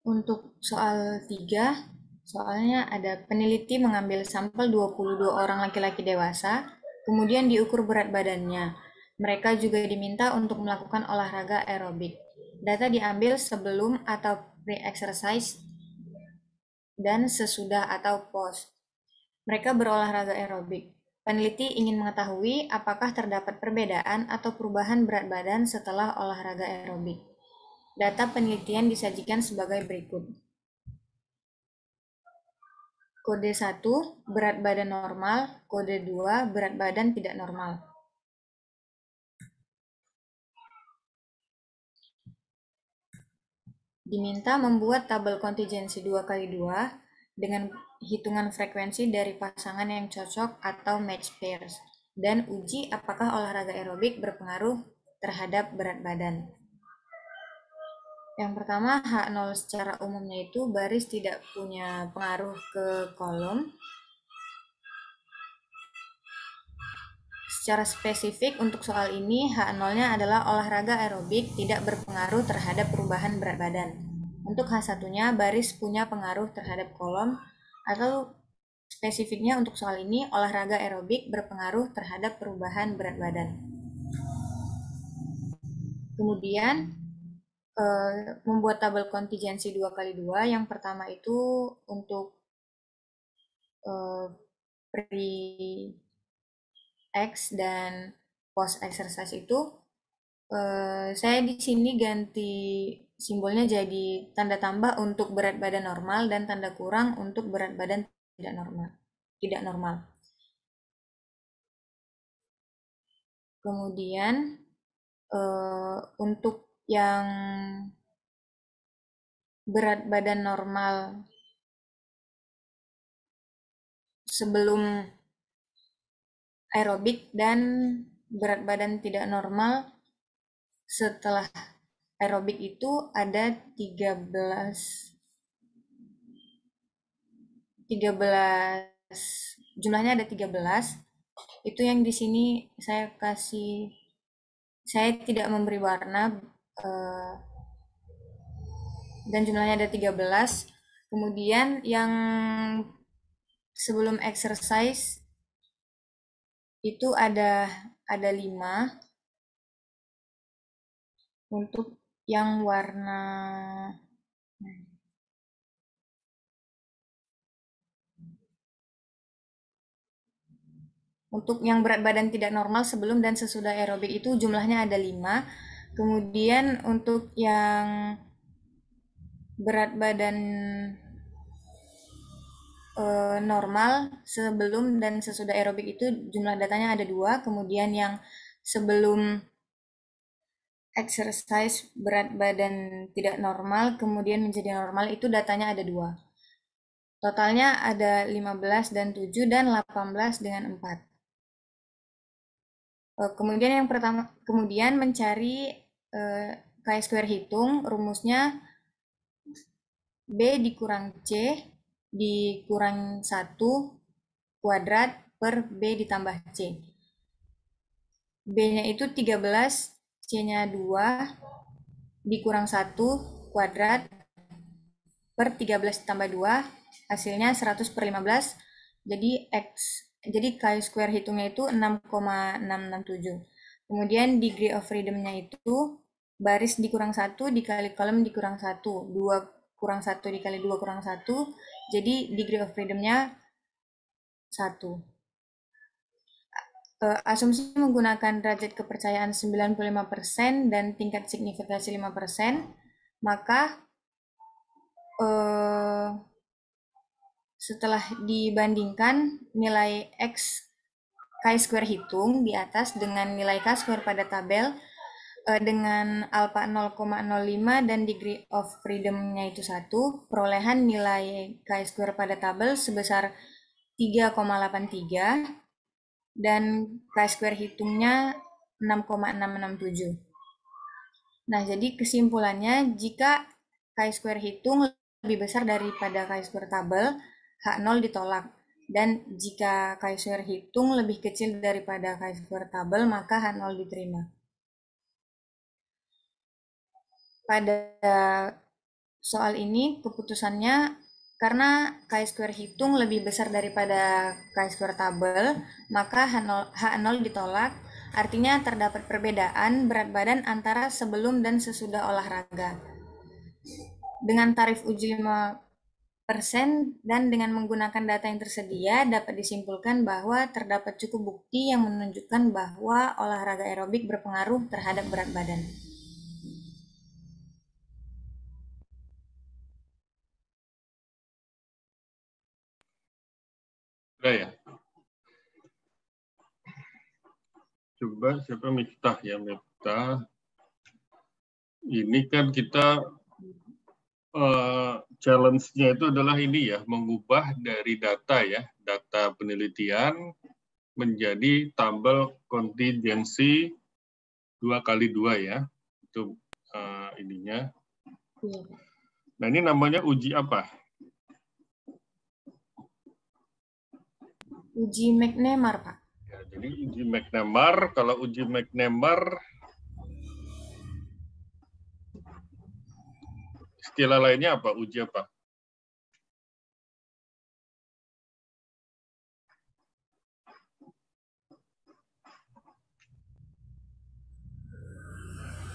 Untuk soal 3, soalnya ada peneliti mengambil sampel 22 orang laki-laki dewasa, kemudian diukur berat badannya. Mereka juga diminta untuk melakukan olahraga aerobik. Data diambil sebelum atau pre-exercise dan sesudah atau post. Mereka berolahraga aerobik. Peneliti ingin mengetahui apakah terdapat perbedaan atau perubahan berat badan setelah olahraga aerobik. Data penelitian disajikan sebagai berikut. Kode 1, berat badan normal. Kode 2, berat badan tidak normal. Diminta membuat tabel kontingensi 2x2 dengan hitungan frekuensi dari pasangan yang cocok atau match pairs, dan uji apakah olahraga aerobik berpengaruh terhadap berat badan. Yang pertama, H0 secara umumnya itu baris tidak punya pengaruh ke kolom. Secara spesifik untuk soal ini, H0-nya adalah olahraga aerobik tidak berpengaruh terhadap perubahan berat badan. Untuk H1-nya, baris punya pengaruh terhadap kolom, atau spesifiknya untuk soal ini, olahraga aerobik berpengaruh terhadap perubahan berat badan. Kemudian, membuat tabel kontingensi 2x2, yang pertama itu untuk pre-X dan post exercise itu saya di sini ganti simbolnya jadi tanda tambah untuk berat badan normal dan tanda kurang untuk berat badan tidak normal. Kemudian untuk yang berat badan normal sebelum aerobik dan berat badan tidak normal setelah aerobik itu ada 13 jumlahnya ada 13. Itu yang di sini saya tidak memberi warna dan jumlahnya ada 13. Kemudian yang sebelum exercise itu ada 5. Untuk yang warna untuk yang berat badan tidak normal sebelum dan sesudah aerobik itu jumlahnya ada 5. Kemudian untuk yang berat badan normal sebelum dan sesudah aerobik itu jumlah datanya ada 2. Kemudian yang sebelum exercise berat badan tidak normal kemudian menjadi normal itu datanya ada 2. Totalnya ada 15 dan 7 dan 18 dengan 4. Kemudian yang pertama, kemudian mencari chi-square hitung, rumusnya B dikurang C dikurang 1 kuadrat per B ditambah C. B-nya itu 13, C-nya 2 dikurang 1 kuadrat per 13 ditambah 2, hasilnya 100 per 15, jadi chi-square hitungnya itu 6,667. Kemudian degree of freedom-nya itu baris dikurang 1 dikali kolom dikurang 1, 2 kurang 1 dikali 2 kurang 1, jadi degree of freedom-nya 1. Asumsi menggunakan derajat kepercayaan 95% dan tingkat signifikasi 5%, maka setelah dibandingkan nilai X chi-square hitung di atas dengan nilai chi-square pada tabel dengan alpha 0,05 dan degree of freedom-nya itu 1, perolehan nilai chi-square pada tabel sebesar 3,83 dan chi-square hitungnya 6,667. Nah, jadi kesimpulannya jika chi-square hitung lebih besar daripada chi-square tabel, H0 ditolak. Dan jika chi-square hitung lebih kecil daripada chi-square tabel, maka H0 diterima. Pada soal ini keputusannya karena chi-square hitung lebih besar daripada chi-square tabel, maka H0 ditolak. Artinya terdapat perbedaan berat badan antara sebelum dan sesudah olahraga. Dengan tarif uji 5% dan dengan menggunakan data yang tersedia, dapat disimpulkan bahwa terdapat cukup bukti yang menunjukkan bahwa olahraga aerobik berpengaruh terhadap berat badan. Udah ya? Coba siapa Miftah ya, Miftah. Ini kan kita challenge-nya itu adalah ini ya, mengubah dari data ya, data penelitian menjadi tabel kontingensi 2x2 ya. Itu ininya. Nah, ini namanya uji apa? Uji McNemar, Pak. Ya, jadi uji McNemar, kalau uji McNemar istilah lainnya apa? Uji apa?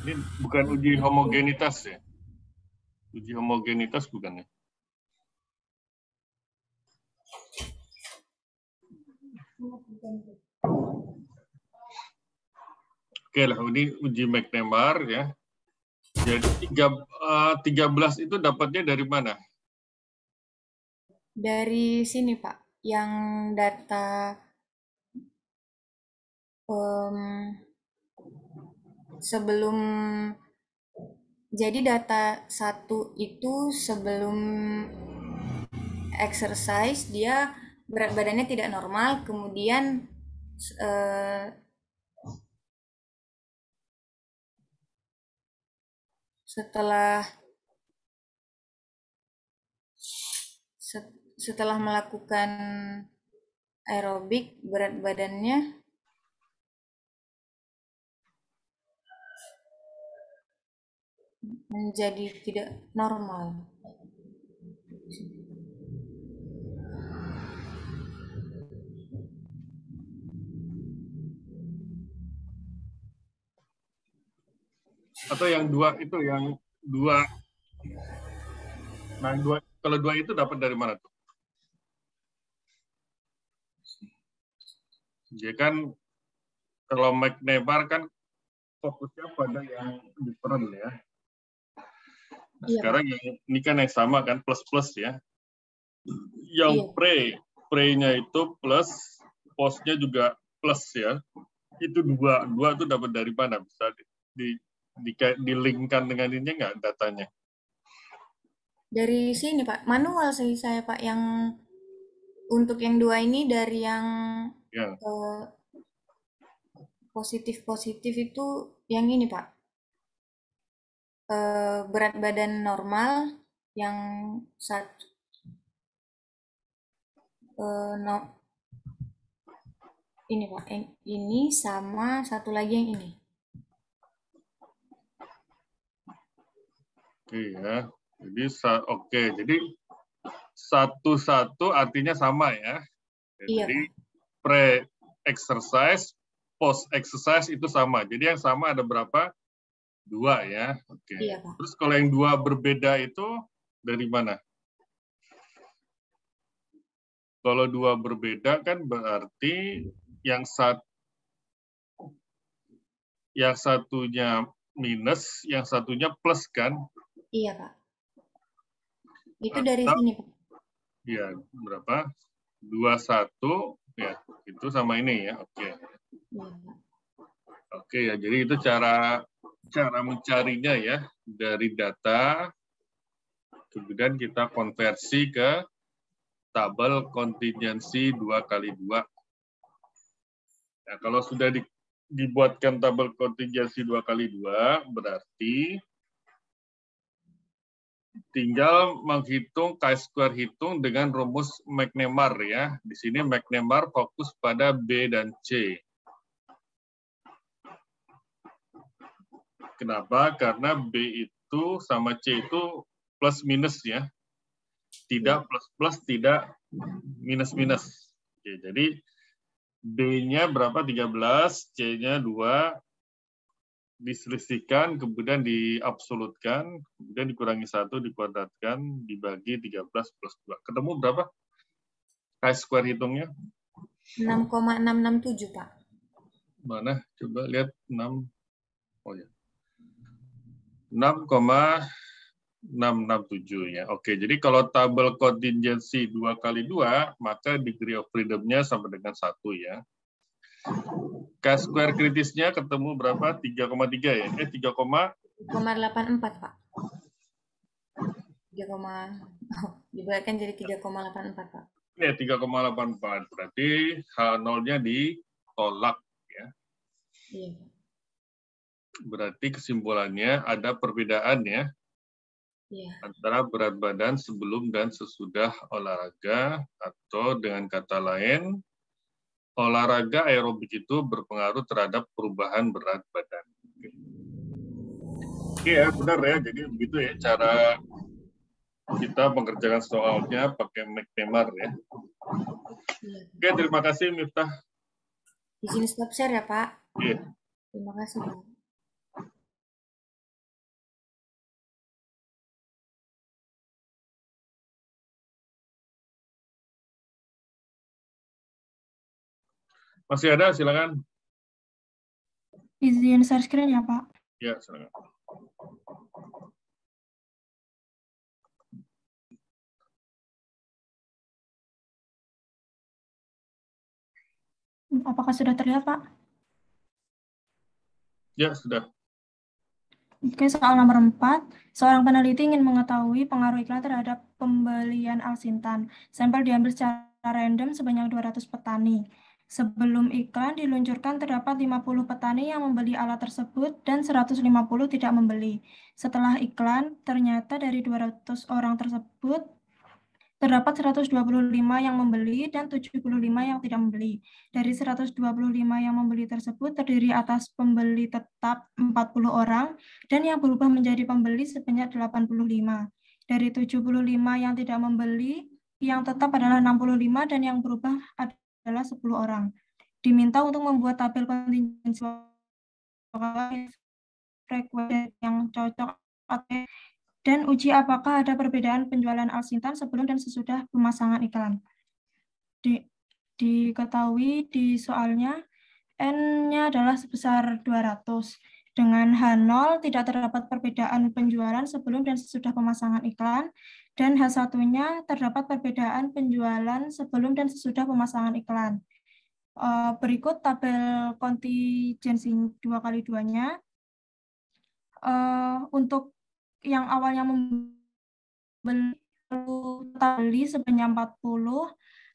Ini bukan uji homogenitas ya? Uji homogenitas bukan ya? Oke lah, ini uji McNemar ya. Jadi 13 itu dapatnya dari mana? Dari sini, Pak. Yang data sebelum Jadi data 1 itu sebelum exercise dia berat badannya tidak normal, kemudian setelah melakukan aerobik berat badannya menjadi tidak normal. Atau yang dua itu, yang dua. Nah, kalau dua itu dapat dari mana tuh? Jadi kan kalau McNamara kan fokusnya pada yang different ya. Nah, Iya, sekarang yang ini kan yang sama kan, plus-plus ya. Yang pre-nya itu plus, postnya juga plus ya. Itu dua itu dapat dari mana? Bisa di-linkkan dengan ini nggak datanya? Dari sini Pak, manual sih saya Pak, yang untuk yang 2 ini dari yang Ya. positif itu yang ini Pak, berat badan normal yang ini Pak, yang ini sama satu lagi yang ini. Iya, jadi satu artinya sama ya. Iya, Jadi Pak. pre-exercise, post-exercise itu sama. Jadi yang sama ada berapa? 2 ya. Oke. Iya, Pak. Terus kalau yang 2 berbeda itu dari mana? Kalau 2 berbeda kan berarti yang satunya minus, yang satunya plus kan? Iya, Pak. Itu dari sini, Pak. Iya, berapa? 21 ya, itu sama ini ya. Oke. Iya, Pak. Oke ya, jadi itu cara mencarinya ya, dari data kemudian kita konversi ke tabel kontingensi 2x2. Nah, kalau sudah dibuatkan tabel kontingensi 2x2, berarti tinggal menghitung chi-square hitung dengan rumus McNamara ya. Di sini McNamara fokus pada B dan C. Kenapa? Karena B itu sama C itu plus minus ya. Tidak plus, tidak minus. Oke, jadi B-nya berapa? 13, C-nya 2, diselisihkan, kemudian diabsolutkan, kemudian dikurangi 1, dikuadratkan, dibagi 13 plus 2. Ketemu berapa? Chi-square hitungnya? 6,667, Pak. Mana? Coba lihat 6. Oh ya. 6,667 ya. Oke, jadi kalau tabel kontingensi 2x2, maka degree of freedom-nya sama dengan 1 ya. Chi-square kritisnya ketemu berapa? 3,3 ya? 3,84, Pak. Dibuatkan jadi 3,84, Pak. Ya, 3,84. Berarti H0-nya ditolak ya. Iya. Berarti kesimpulannya ada perbedaan ya. Iya. Antara berat badan sebelum dan sesudah olahraga, atau dengan kata lain, olahraga aerobik itu berpengaruh terhadap perubahan berat badan. Oke ya, benar ya. Jadi begitu ya cara kita mengerjakan soalnya pakai McNamara ya. Iya. Oke, terima kasih Miftah. Izin stop share ya, Pak. Iya. Terima kasih, Pak. Masih ada, silakan. Izin share screen ya, Pak. Ya, silakan. Apakah sudah terlihat, Pak? Ya, sudah. Oke, soal nomor 4. Seorang peneliti ingin mengetahui pengaruh iklan terhadap pembelian Alsintan. Sampel diambil secara random sebanyak 200 petani. Sebelum iklan diluncurkan, terdapat 50 petani yang membeli alat tersebut dan 150 tidak membeli. Setelah iklan, ternyata dari 200 orang tersebut, terdapat 125 yang membeli dan 75 yang tidak membeli. Dari 125 yang membeli tersebut terdiri atas pembeli tetap 40 orang dan yang berubah menjadi pembeli sebanyak 85. Dari 75 yang tidak membeli, yang tetap adalah 65 dan yang berubah adalah 10 orang. Diminta untuk membuat tabel kontingensi frekuensi yang cocok dan uji apakah ada perbedaan penjualan Alsintan sebelum dan sesudah pemasangan iklan. Diketahui di soalnya N-nya adalah sebesar 200. Dengan H0 tidak terdapat perbedaan penjualan sebelum dan sesudah pemasangan iklan, dan H1-nya terdapat perbedaan penjualan sebelum dan sesudah pemasangan iklan. Berikut tabel kontingensi 2x2-nya. Untuk yang awalnya membeli sebanyak 40,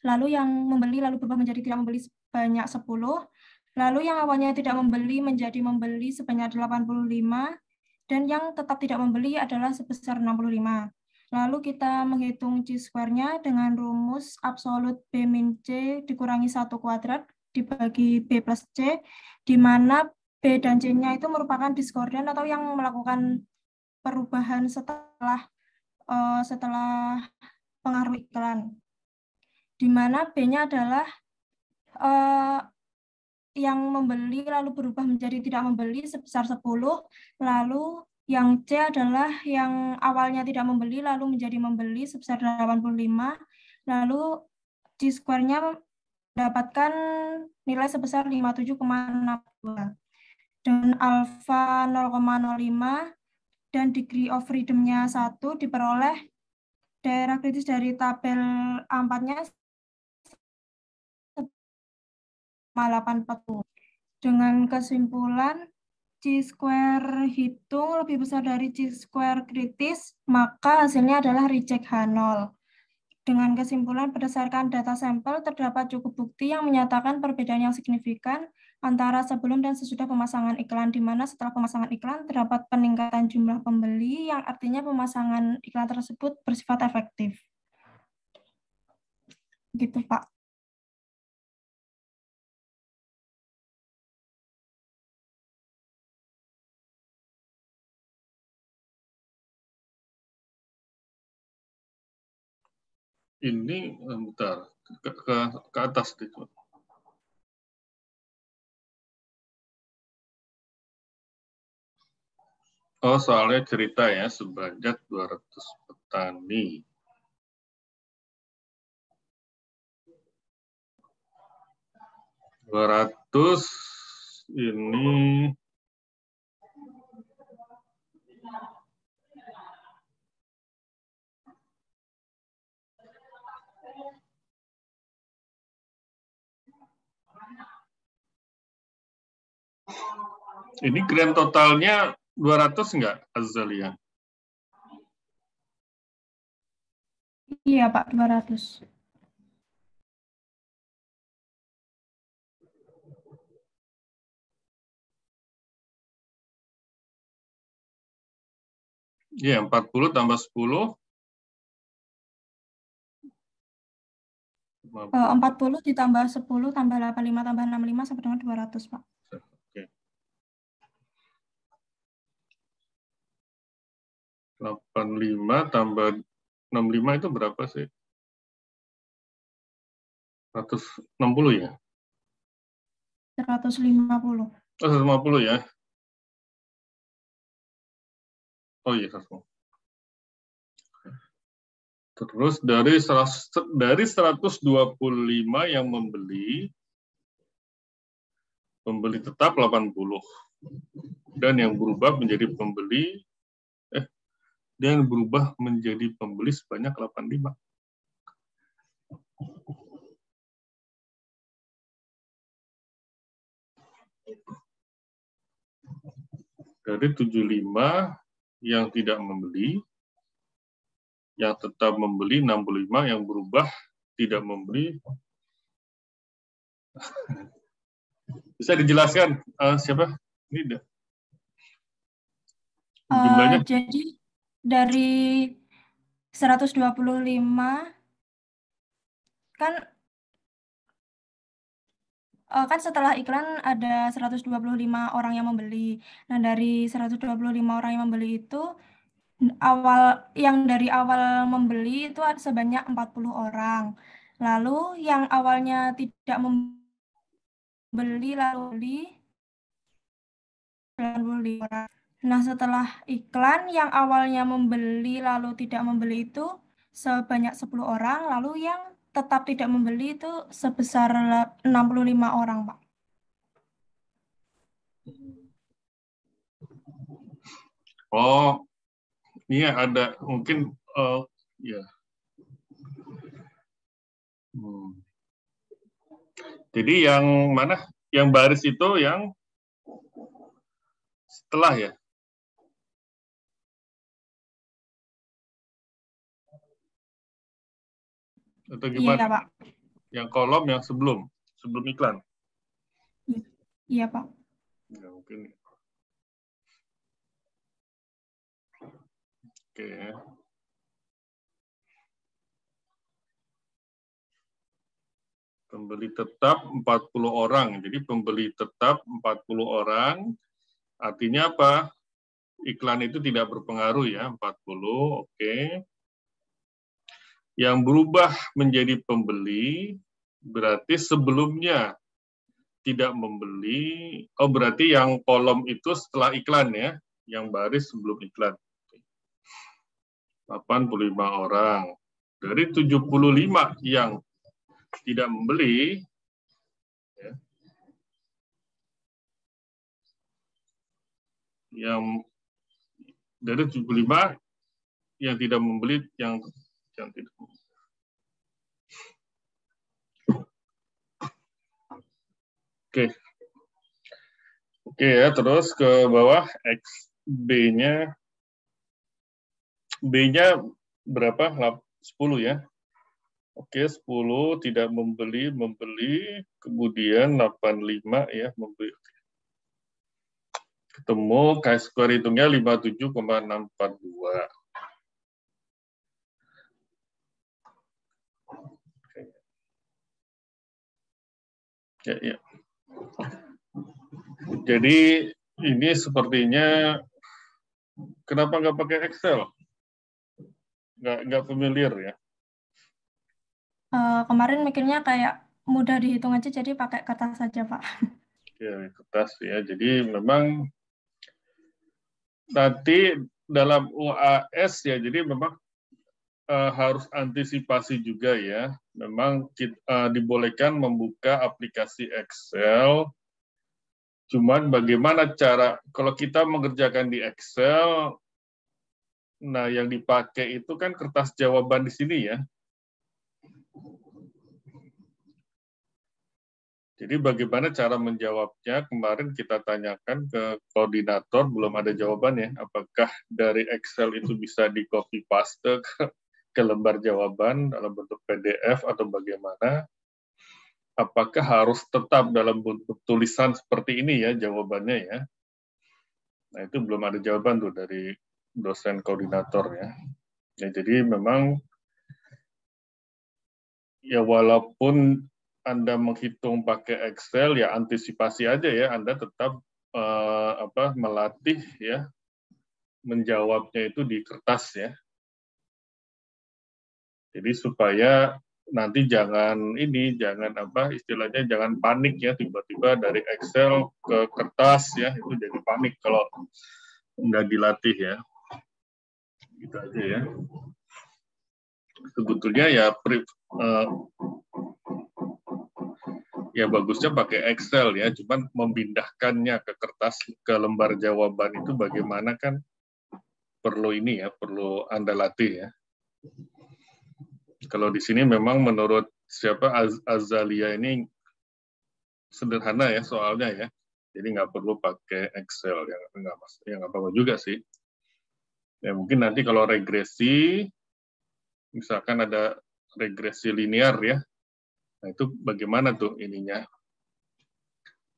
lalu yang membeli lalu berubah menjadi tidak membeli sebanyak 10, lalu yang awalnya tidak membeli menjadi membeli sebanyak 85, dan yang tetap tidak membeli adalah sebesar 65. Lalu kita menghitung C-square-nya dengan rumus absolut B min C dikurangi 1 kuadrat dibagi B plus C, di mana B dan C-nya itu merupakan diskordan atau yang melakukan perubahan setelah pengaruh iklan, di mana B-nya adalah yang membeli lalu berubah menjadi tidak membeli sebesar 10, lalu yang C adalah yang awalnya tidak membeli lalu menjadi membeli sebesar 85, lalu C-square-nya mendapatkan nilai sebesar 57,62. Dengan alfa 0,05 dan degree of freedom-nya 1 diperoleh daerah kritis dari tabel A4-nya 840. Dengan kesimpulan, C-square hitung lebih besar dari C-square kritis, maka hasilnya adalah reject H0. Dengan kesimpulan, berdasarkan data sampel, terdapat cukup bukti yang menyatakan perbedaan yang signifikan antara sebelum dan sesudah pemasangan iklan, di mana setelah pemasangan iklan terdapat peningkatan jumlah pembeli, yang artinya pemasangan iklan tersebut bersifat efektif. Gitu, Pak. Ini bentar ke atas deh. Oh, soalnya cerita ya, sebanyak 200 petani. Ini grand totalnya 200 enggak, Azalia? Iya, Pak, 200. Iya, 40 tambah 10. 40 ditambah 10 tambah 85 tambah 65 sampai dengan 200, Pak. Oke. 85 tambah 65 itu berapa sih? 160 ya? 150. Oh, 150 ya? Oh iya, 150. Terus dari 125 yang membeli tetap 80. Dan yang berubah menjadi pembeli sebanyak 85. Dari 75 yang tidak membeli, yang tetap membeli 65, yang berubah tidak membeli. Bisa dijelaskan siapa? Ini jumlahnya? Jadi dari 125 kan setelah iklan ada 125 orang yang membeli. Nah, dari 125 orang yang membeli itu dari awal membeli itu ada sebanyak 40 orang. Lalu yang awalnya tidak membeli lalu beli 95 orang. Nah, setelah iklan yang awalnya membeli lalu tidak membeli itu sebanyak 10 orang, lalu yang tetap tidak membeli itu sebesar 65 orang, Pak. Oh, ini ada mungkin ya. Jadi yang mana? Yang baris itu yang setelah ya? Atau gimana? Iya, Pak. Yang kolom yang sebelum iklan? Iya, Pak. Ya, mungkin. Oke. Pembeli tetap 40 orang. Jadi pembeli tetap 40 orang. Artinya apa? Iklan itu tidak berpengaruh ya, 40. Oke. Yang berubah menjadi pembeli berarti sebelumnya tidak membeli. Oh, berarti yang kolom itu setelah iklan ya, yang baris sebelum iklan. 85 orang. Dari 75 yang tidak membeli, ya, yang dari 75 yang tidak membeli, yang tidak. Oke ya, terus ke bawah X B-nya berapa? 10 ya. Oke, 10 tidak membeli, kemudian 85 ya membeli. Ketemu chi-square hitungnya 57,642. Ya. Jadi ini sepertinya kenapa nggak pakai Excel? Nggak familiar ya? Kemarin mikirnya kayak mudah dihitung aja, jadi pakai kertas saja, Pak. Ya, kertas ya. Jadi memang nanti dalam UAS ya, jadi memang harus antisipasi juga ya. Memang dibolehkan membuka aplikasi Excel. Cuman bagaimana cara, kalau kita mengerjakan di Excel, nah yang dipakai itu kan kertas jawaban di sini ya. Jadi bagaimana cara menjawabnya, kemarin kita tanyakan ke koordinator, belum ada jawabannya. Apakah dari Excel itu bisa di-copy paste ke lembar jawaban dalam bentuk PDF atau bagaimana? Apakah harus tetap dalam bentuk tulisan seperti ini ya jawabannya ya? Nah itu belum ada jawaban tuh dari dosen koordinator ya. Ya jadi memang ya walaupun Anda menghitung pakai Excel ya antisipasi aja ya, Anda tetap melatih ya menjawabnya itu di kertas ya. Jadi supaya nanti jangan istilahnya jangan panik ya tiba-tiba dari Excel ke kertas ya, itu jadi panik kalau nggak dilatih ya. Gitu aja ya. Sebetulnya ya bagusnya pakai Excel ya, cuman memindahkannya ke kertas ke lembar jawaban itu bagaimana kan perlu perlu Anda latih ya. Kalau di sini memang menurut Azalia ini sederhana ya soalnya ya. Jadi nggak perlu pakai Excel, yang nggak apa-apa juga sih. Ya mungkin nanti kalau regresi, misalkan ada regresi linear ya, nah itu bagaimana tuh ininya?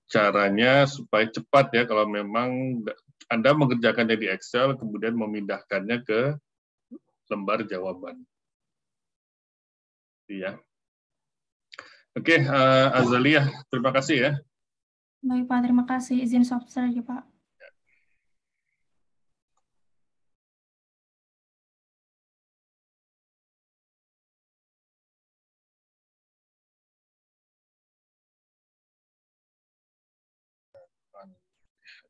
Caranya supaya cepat ya, kalau memang Anda mengerjakannya di Excel, kemudian memindahkannya ke lembar jawaban. Ya. Oke, Azalia, terima kasih ya. Baik, Pak. Terima kasih. Izin stop saja, Pak.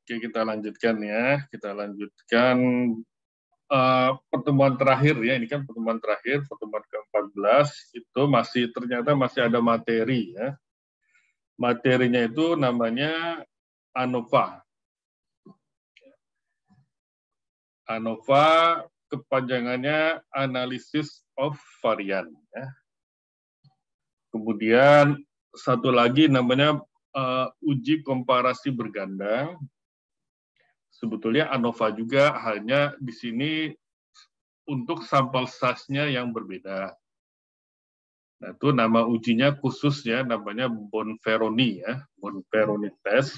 Oke, kita lanjutkan ya. Kita lanjutkan pertemuan terakhir ya. Ini kan pertemuan terakhir, pertemuan ke-14 itu ternyata masih ada materi ya. Materinya itu namanya ANOVA. ANOVA kepanjangannya Analysis of Varian ya. Kemudian satu lagi namanya uji komparasi berganda. Sebetulnya ANOVA juga, hanya di sini untuk sampel size-nya yang berbeda. Nah, itu nama ujinya khusus ya, namanya Bonferroni ya, Bonferroni test.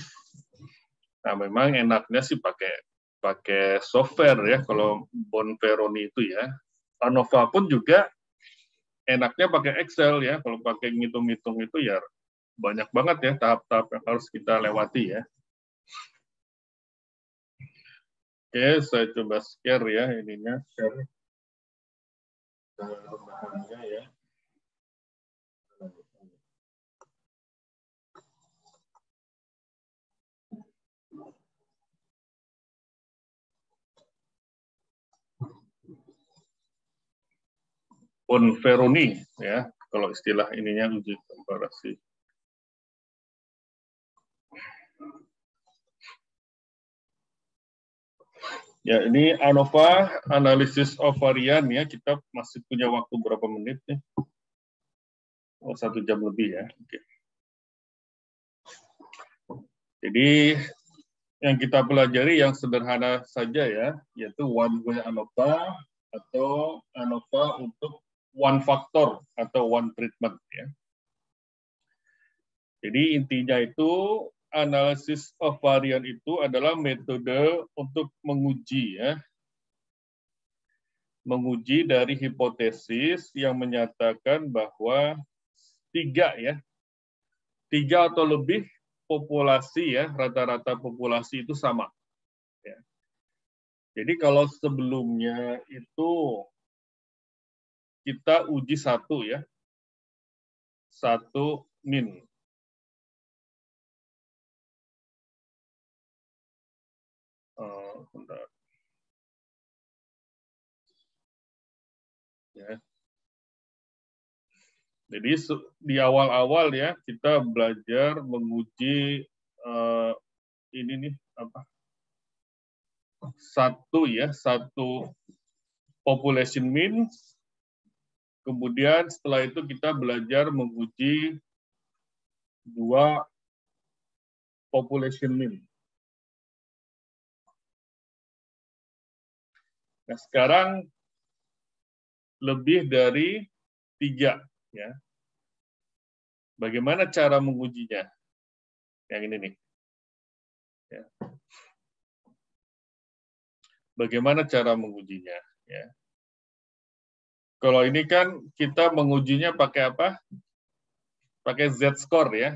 Nah, memang enaknya sih pakai software ya, kalau Bonferroni itu ya. ANOVA pun juga enaknya pakai Excel ya, kalau pakai ngitung-ngitung itu ya banyak banget ya tahap-tahap yang harus kita lewati ya. Oke, saya coba share ya ininya, share bahannya ya. Bonferroni ya, kalau istilah ininya uji komparasi. Ya, ini ANOVA, Analysis of Varian ya. Kita masih punya waktu berapa menit nih? Oh, 1 jam lebih ya. Oke. Jadi yang kita pelajari yang sederhana saja ya, yaitu one way ANOVA atau ANOVA untuk one factor atau one treatment ya. Jadi intinya itu analysis of varian itu adalah metode untuk menguji ya. Menguji dari hipotesis yang menyatakan bahwa 3 atau lebih populasi ya, rata-rata populasi itu sama. Ya. Jadi kalau sebelumnya itu kita uji 1 ya, 1 min. Bentar. Ya. Jadi di awal-awal ya kita belajar menguji ini nih apa? 1 population mean. Kemudian setelah itu kita belajar menguji 2 population mean. Nah, sekarang lebih dari 3 ya. Bagaimana cara mengujinya? Yang ini nih. Ya. Bagaimana cara mengujinya? Ya. Kalau ini kan kita mengujinya pakai apa? Pakai Z-score ya.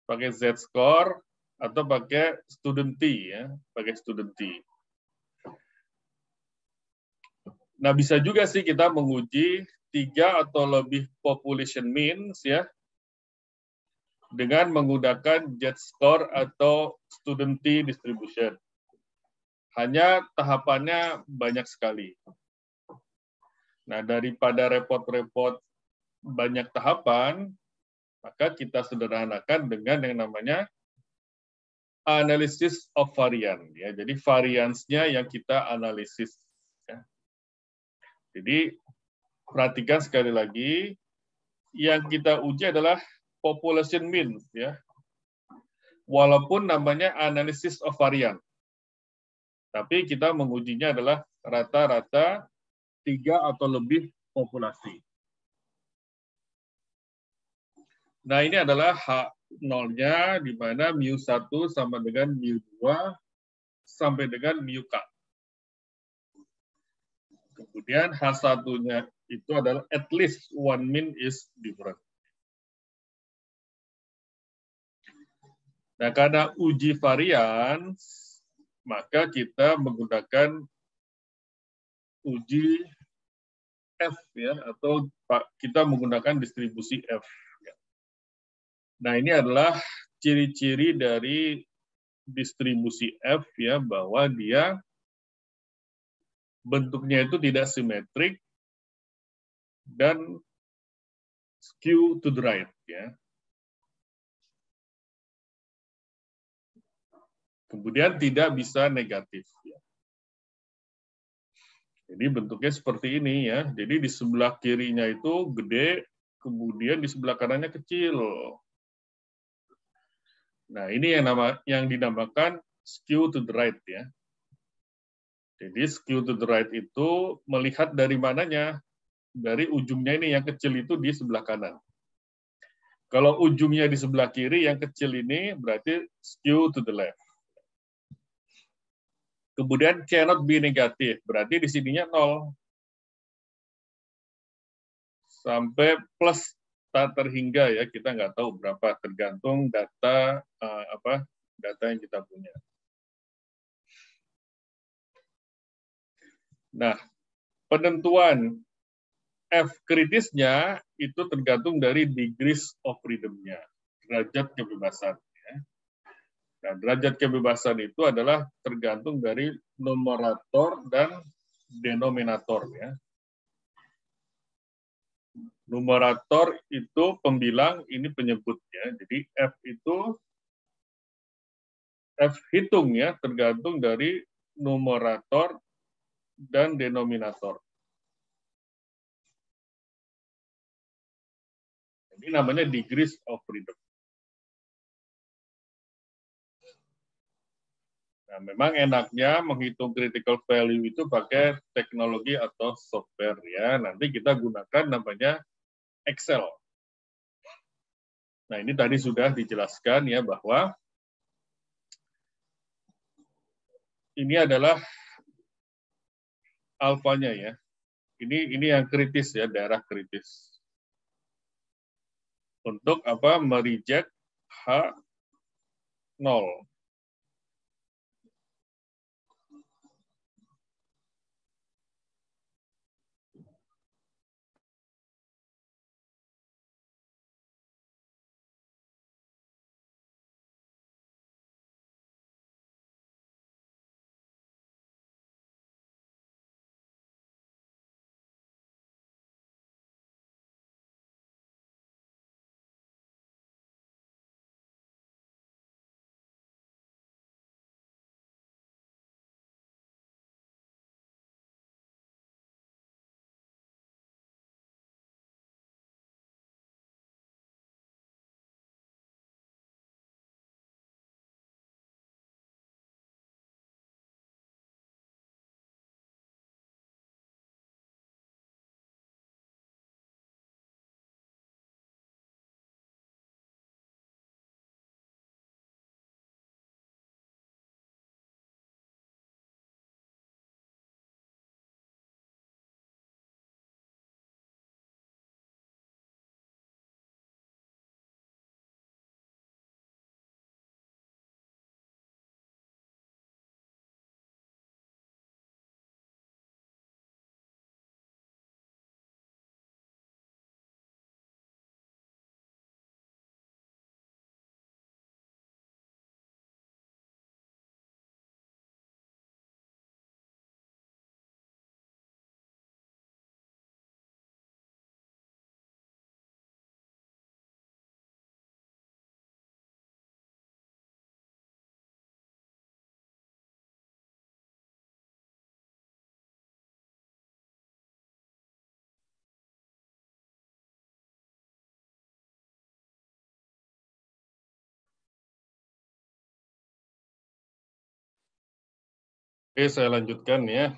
Pakai Z-score atau pakai student T ya. Pakai student T. Nah, bisa juga sih kita menguji 3 atau lebih population means ya dengan menggunakan Z-score atau student T distribution. Hanya tahapannya banyak sekali. Nah, daripada repot-repot banyak tahapan, maka kita sederhanakan dengan yang namanya analysis of varian. Ya, jadi variansnya yang kita analisis. Ya. Jadi perhatikan sekali lagi, yang kita uji adalah population mean, ya. walaupun namanya analysis of varian. Tapi kita mengujinya adalah rata-rata 3 atau lebih populasi. Nah, ini adalah H0-nya, di mana mu1 sama dengan mu2 sampai dengan mu-K. Kemudian H1-nya itu adalah at least one mean is different. Nah, karena uji varian, maka kita menggunakan uji F, ya, atau kita menggunakan distribusi F. Nah, ini adalah ciri-ciri dari distribusi F, ya, bahwa dia bentuknya itu tidak simetrik dan skew to the right, ya. Kemudian tidak bisa negatif, ya. Jadi bentuknya seperti ini, ya. Jadi di sebelah kirinya itu gede, kemudian di sebelah kanannya kecil. Nah, ini yang dinamakan skew to the right, ya. Jadi skew to the right itu melihat dari mananya? Dari ujungnya ini yang kecil itu di sebelah kanan. Kalau ujungnya di sebelah kiri, yang kecil ini berarti skew to the left. Kemudian cannot be negatif, berarti di sininya 0. Sampai plus tak terhingga, ya, kita nggak tahu berapa, tergantung data data yang kita punya. Nah, penentuan F kritisnya itu tergantung dari degrees of freedom-nya, derajat kebebasan. Nah, derajat kebebasan itu adalah tergantung dari numerator dan denominator, ya. Numerator itu pembilang, ini penyebutnya. Jadi F itu F hitung, ya, tergantung dari numerator dan denominator. Ini namanya degrees of freedom. Nah, memang enaknya menghitung critical value itu pakai teknologi atau software, ya. Nanti kita gunakan namanya Excel. Nah, ini tadi sudah dijelaskan, ya, bahwa ini adalah alfanya, ya. Ini yang kritis, ya, daerah kritis. Untuk apa? Mereject H0. Oke, saya lanjutkan ya.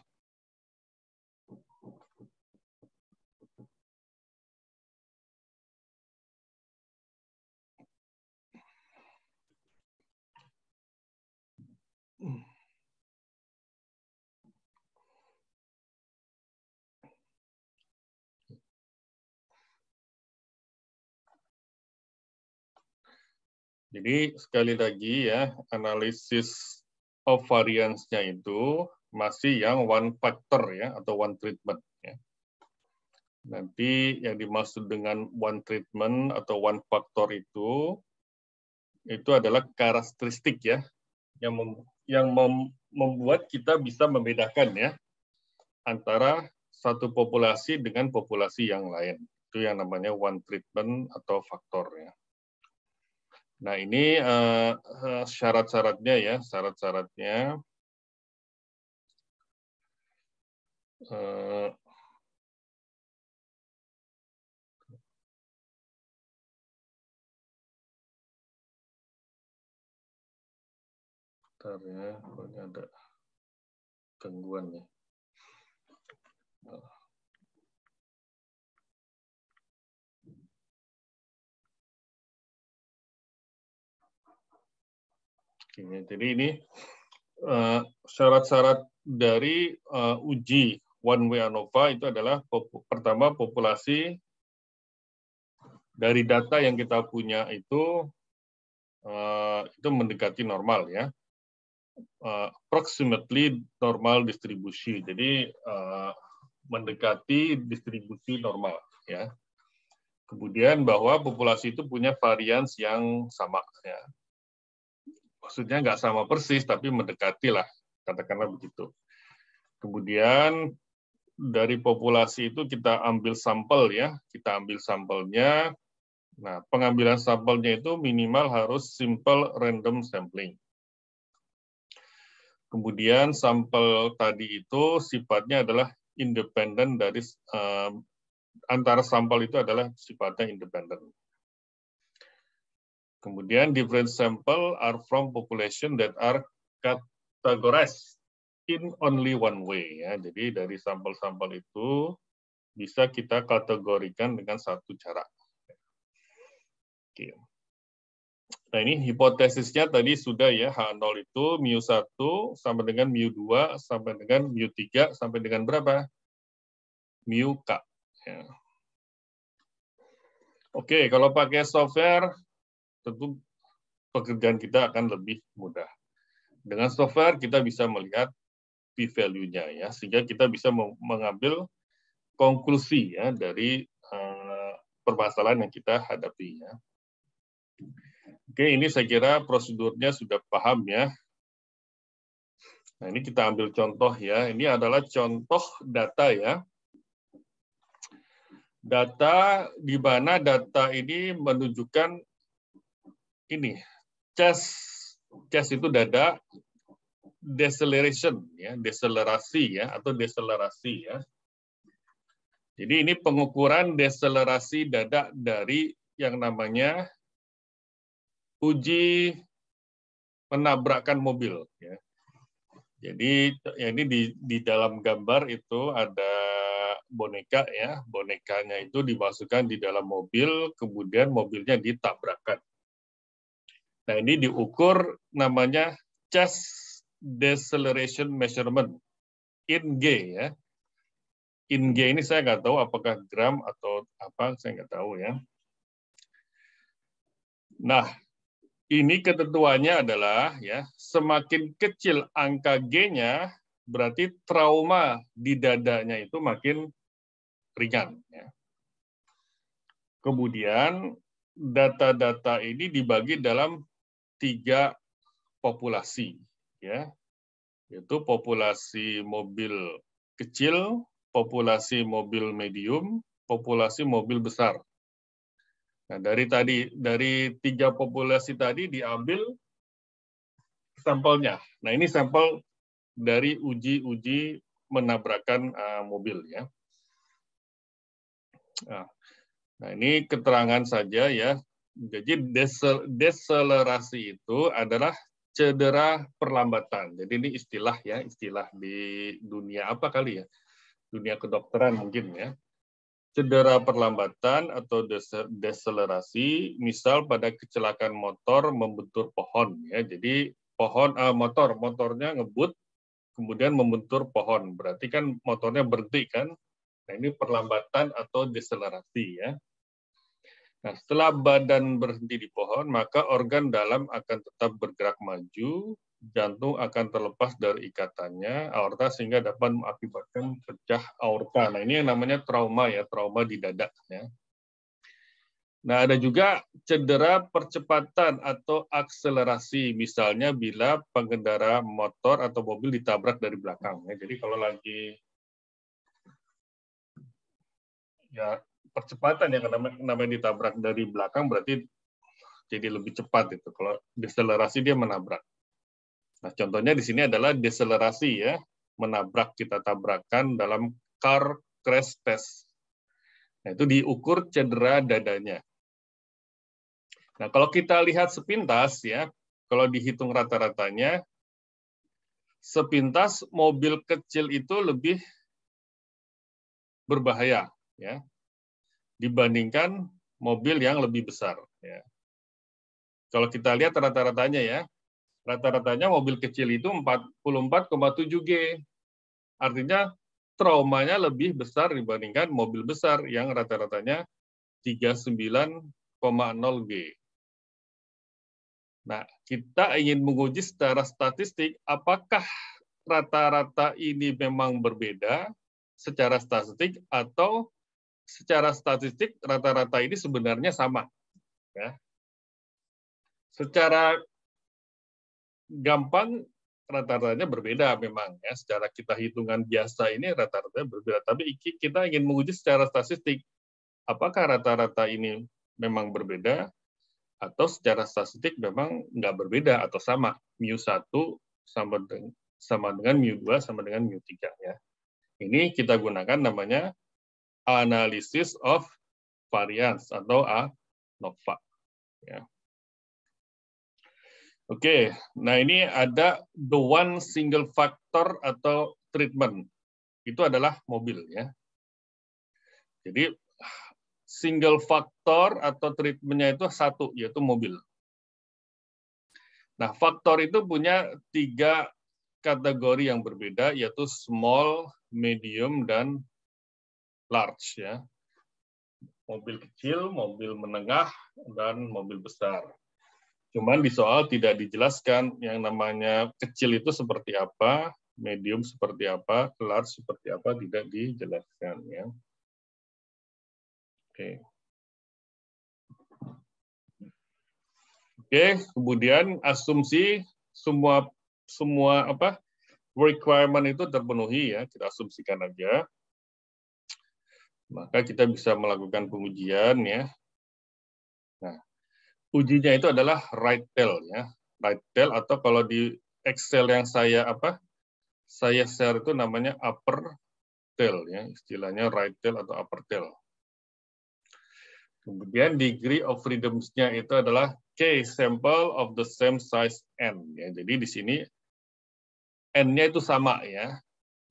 Jadi sekali lagi ya, analisis of variance-nya itu masih yang one factor ya, atau one treatment. Ya. Nanti yang dimaksud dengan one treatment atau one factor itu adalah karakteristik ya, yang membuat kita bisa membedakan ya antara satu populasi dengan populasi yang lain. Itu yang namanya one treatment atau faktor ya. Nah, ini syarat-syaratnya ya, syarat-syaratnya. Bentar ya, ini ada gangguan nih. Jadi ini syarat-syarat dari uji one way ANOVA itu adalah pertama populasi dari data yang kita punya itu mendekati normal ya, approximately normal distribusi. Jadi mendekati distribusi normal ya. Kemudian bahwa populasi itu punya varians yang sama ya. Maksudnya nggak sama persis, tapi mendekati lah, katakanlah begitu. Kemudian dari populasi itu kita ambil sampel ya, kita ambil sampelnya. Nah, pengambilan sampelnya itu minimal harus simple random sampling. Kemudian sampel tadi itu sifatnya adalah independen dari antara sampel itu adalah sifatnya independen. Kemudian different sample are from population that are categorized in only one way ya. Jadi dari sampel-sampel itu bisa kita kategorikan dengan satu cara. Oke. Nah, ini hipotesisnya tadi sudah ya, H0 itu mu1 sampai dengan mu2 sampai dengan mu3 sampai dengan berapa? Mu K. Ya. Oke, kalau pakai software tentu pekerjaan kita akan lebih mudah. Dengan software kita bisa melihat p-value-nya ya, sehingga kita bisa mengambil konklusi ya dari permasalahan yang kita hadapi ya. Oke, ini saya kira prosedurnya sudah paham ya. Nah, ini kita ambil contoh ya. Ini adalah contoh data ya. Data di mana data ini menunjukkan ini, chest itu dada, deceleration ya, deselerasi ya, atau deselerasi ya. Jadi ini pengukuran deselerasi dada dari yang namanya uji menabrakkan mobil ya. Jadi ini di dalam gambar itu ada boneka ya, bonekanya itu dimasukkan di dalam mobil, kemudian mobilnya ditabrakkan. Nah, ini diukur namanya chest deceleration measurement in G ya. In G ini saya nggak tahu apakah gram atau apa, saya nggak tahu ya. Nah, ini ketentuannya adalah ya, semakin kecil angka G-nya berarti trauma di dadanya itu makin ringan ya. Kemudian data-data ini dibagi dalam 3 populasi ya, yaitu populasi mobil kecil, populasi mobil medium, populasi mobil besar. Nah, dari 3 populasi tadi diambil sampelnya. Nah, ini sampel dari uji menabrakkan mobil ya. Nah, ini keterangan saja ya. Jadi deselerasi itu adalah cedera perlambatan. Jadi ini istilah ya, istilah di dunia apa kali ya? Dunia kedokteran mungkin ya. Cedera perlambatan atau deselerasi, misal pada kecelakaan motor membentur pohon ya. Jadi pohon motornya ngebut kemudian membentur pohon. Berarti kan motornya berhenti kan? Nah, ini perlambatan atau deselerasi ya. Nah, setelah badan berhenti di pohon, maka organ dalam akan tetap bergerak maju, jantung akan terlepas dari ikatannya, aorta sehingga dapat mengakibatkan pecah aorta. Nah, ini yang namanya trauma ya, trauma di dada ya. Nah, ada juga cedera percepatan atau akselerasi, misalnya bila pengendara motor atau mobil ditabrak dari belakang. Ya, jadi kalau lagi ya percepatan yang namanya ditabrak dari belakang berarti jadi lebih cepat itu. Kalau deselerasi dia menabrak. Nah, contohnya di sini adalah deselerasi ya, menabrak, kita tabrakan dalam car crash test. Nah, itu diukur cedera dadanya. Nah, kalau kita lihat sepintas ya, kalau dihitung rata-ratanya, sepintas mobil kecil itu lebih berbahaya ya dibandingkan mobil yang lebih besar ya. Kalau kita lihat rata-ratanya ya, rata-ratanya mobil kecil itu 44,7 G. Artinya traumanya lebih besar dibandingkan mobil besar yang rata-ratanya 39,0 G. Nah, kita ingin menguji secara statistik apakah rata-rata ini memang berbeda secara statistik atau secara statistik rata-rata ini sebenarnya sama. Ya. Secara gampang rata-ratanya berbeda memang ya. Secara kita hitungan biasa ini rata-ratanya berbeda. Tapi kita ingin menguji secara statistik apakah rata-rata ini memang berbeda atau secara statistik memang nggak berbeda atau sama. Mu1 sama dengan mu2 sama dengan mu3 ya. Ini kita gunakan namanya analysis of variance atau ANOVA. Ya. Oke, nah ini ada the one single factor atau treatment. Itu adalah mobil ya. Jadi single factor atau treatmentnya itu satu, yaitu mobil. Nah, faktor itu punya 3 kategori yang berbeda, yaitu small, medium, dan large ya. Mobil kecil, mobil menengah, dan mobil besar. Cuman di soal tidak dijelaskan yang namanya kecil itu seperti apa, medium seperti apa, large seperti apa, tidak dijelaskan ya. Oke. Oke, kemudian asumsi semua requirement itu terpenuhi ya, kita asumsikan aja. Maka kita bisa melakukan pengujian ya. Nah, ujinya itu adalah right tail ya. Right tail atau kalau di Excel yang saya share itu namanya upper tail ya, istilahnya right tail atau upper tail. Kemudian degree of freedoms-nya itu adalah K sample of the same size N ya. Jadi di sini N-nya itu sama ya.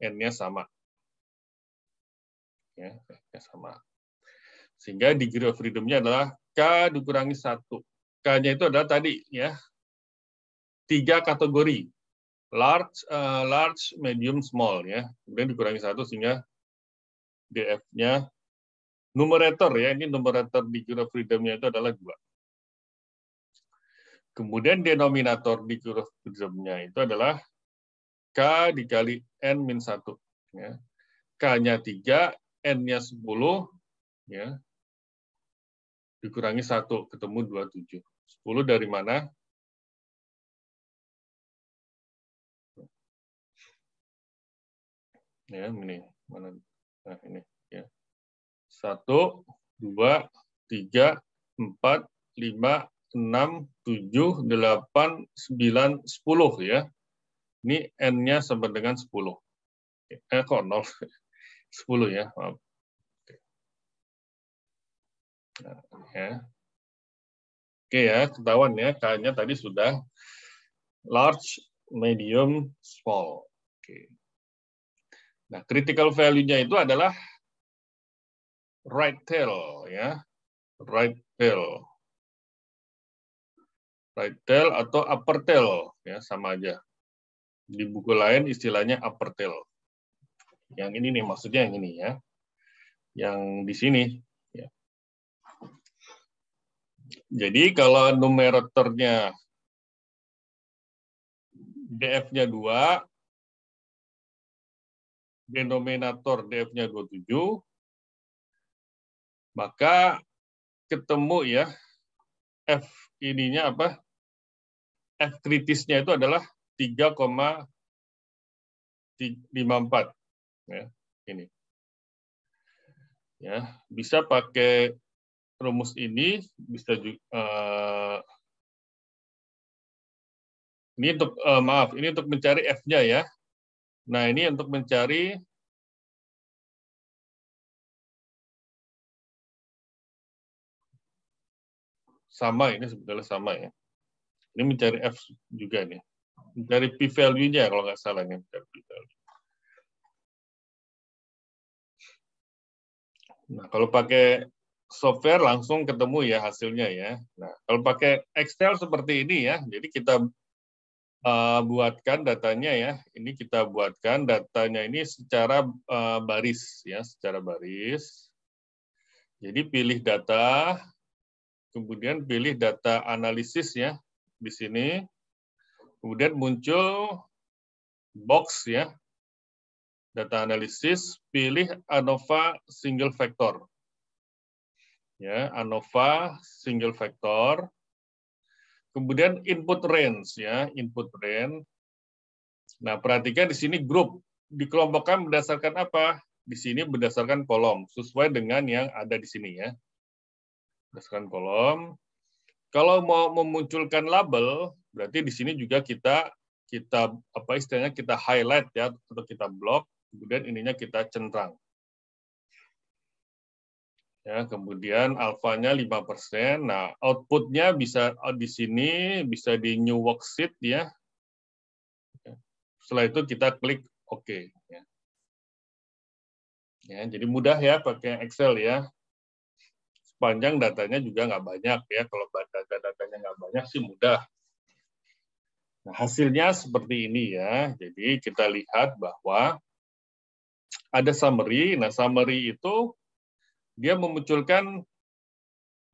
N-nya sama. Ya, sama. Sehingga degree of freedom-nya adalah K dikurangi 1. K-nya itu adalah tadi ya 3 kategori. Large, medium, small ya. Kemudian dikurangi 1 sehingga DF-nya numerator ya. Ini numerator degree of freedom-nya itu adalah 2. Kemudian denominator degree of freedom-nya itu adalah K dikali N-1 ya. K-nya 3, N-nya 10 ya. Dikurangi 1 ketemu 27. 10 dari mana? Ya, ini mana? Nah, ini ya. 1 2 3 4 5 6 7 8 9 10 ya. Ini N-nya sama dengan 10. Kok 0? 10 ya, maaf. Nah, ya. Oke ya, ketahuan ya, K-nya tadi sudah large, medium, small. Oke. Nah, critical value-nya itu adalah right tail, ya, right tail. Right tail atau upper tail, ya, sama aja. Di buku lain istilahnya upper tail. Yang ini nih, maksudnya yang ini ya. Yang di sini. Ya. Jadi kalau numeratornya DF-nya 2, denominator DF-nya 27, maka ketemu ya F ininya apa? F kritisnya itu adalah 3,54. Ya, ini. Ya, bisa pakai rumus ini, bisa juga ini untuk maaf, ini untuk mencari F-nya ya. Nah, ini untuk mencari sama, ini sebetulnya sama ya. Ini mencari F juga nih. Mencari p-value-nya kalau nggak salah nih. Nah, kalau pakai software langsung ketemu ya hasilnya ya. Nah, kalau pakai Excel seperti ini ya, jadi kita buatkan datanya ya. Ini kita buatkan datanya ini secara baris ya, secara baris. Jadi pilih data, kemudian pilih data analisis ya di sini. Kemudian muncul box ya. Data analisis, pilih ANOVA single factor. Ya, ANOVA single factor. Kemudian input range ya, input range. Nah, perhatikan di sini grup dikelompokkan berdasarkan apa? Di sini berdasarkan kolom, sesuai dengan yang ada di sini ya. Berdasarkan kolom. Kalau mau memunculkan label, berarti di sini juga kita apa istilahnya kita highlight ya atau kita block, kemudian ininya kita centang. Ya, kemudian alfanya 5%. Nah, outputnya bisa di sini, bisa di new worksheet ya. Setelah itu kita klik OK. Ya. Ya, jadi mudah ya pakai Excel ya. Sepanjang datanya juga nggak banyak ya. Kalau datanya nggak banyak sih mudah. Nah, hasilnya seperti ini ya. Jadi kita lihat bahwa ada summary. Nah, summary itu dia memunculkan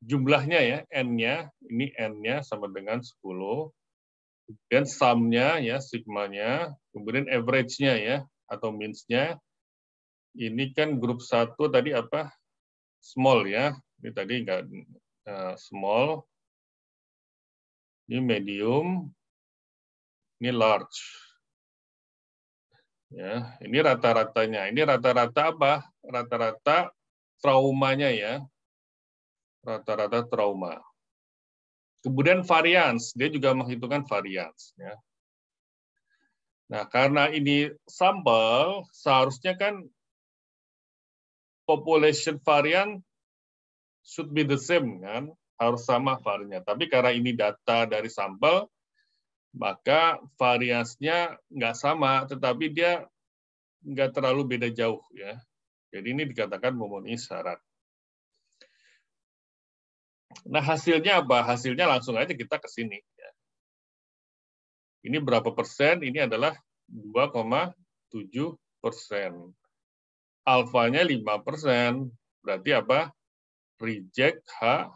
jumlahnya ya, N-nya. Ini N-nya sama dengan 10. Kemudian sum-nya ya, sigma-nya. Kemudian average-nya ya, atau means-nya. Ini kan grup 1 tadi apa? Small ya. Ini tadi enggak small. Ini medium. Ini large. Ya, ini rata-ratanya. Ini rata-rata apa? Rata-rata traumanya ya. Rata-rata trauma. Kemudian variance, dia juga menghitungkan variance. Ya. Nah, karena ini sampel, seharusnya kan population variant should be the same, kan? Harus sama variannya. Tapi karena ini data dari sampel, maka variasinya nggak sama, tetapi dia nggak terlalu beda jauh. Ya. Jadi ini dikatakan memenuhi syarat. Nah, hasilnya apa? Hasilnya langsung aja kita ke sini. Ya. Ini berapa persen? Ini adalah 2,7%. Alfanya 5%. Berarti apa? Reject H0.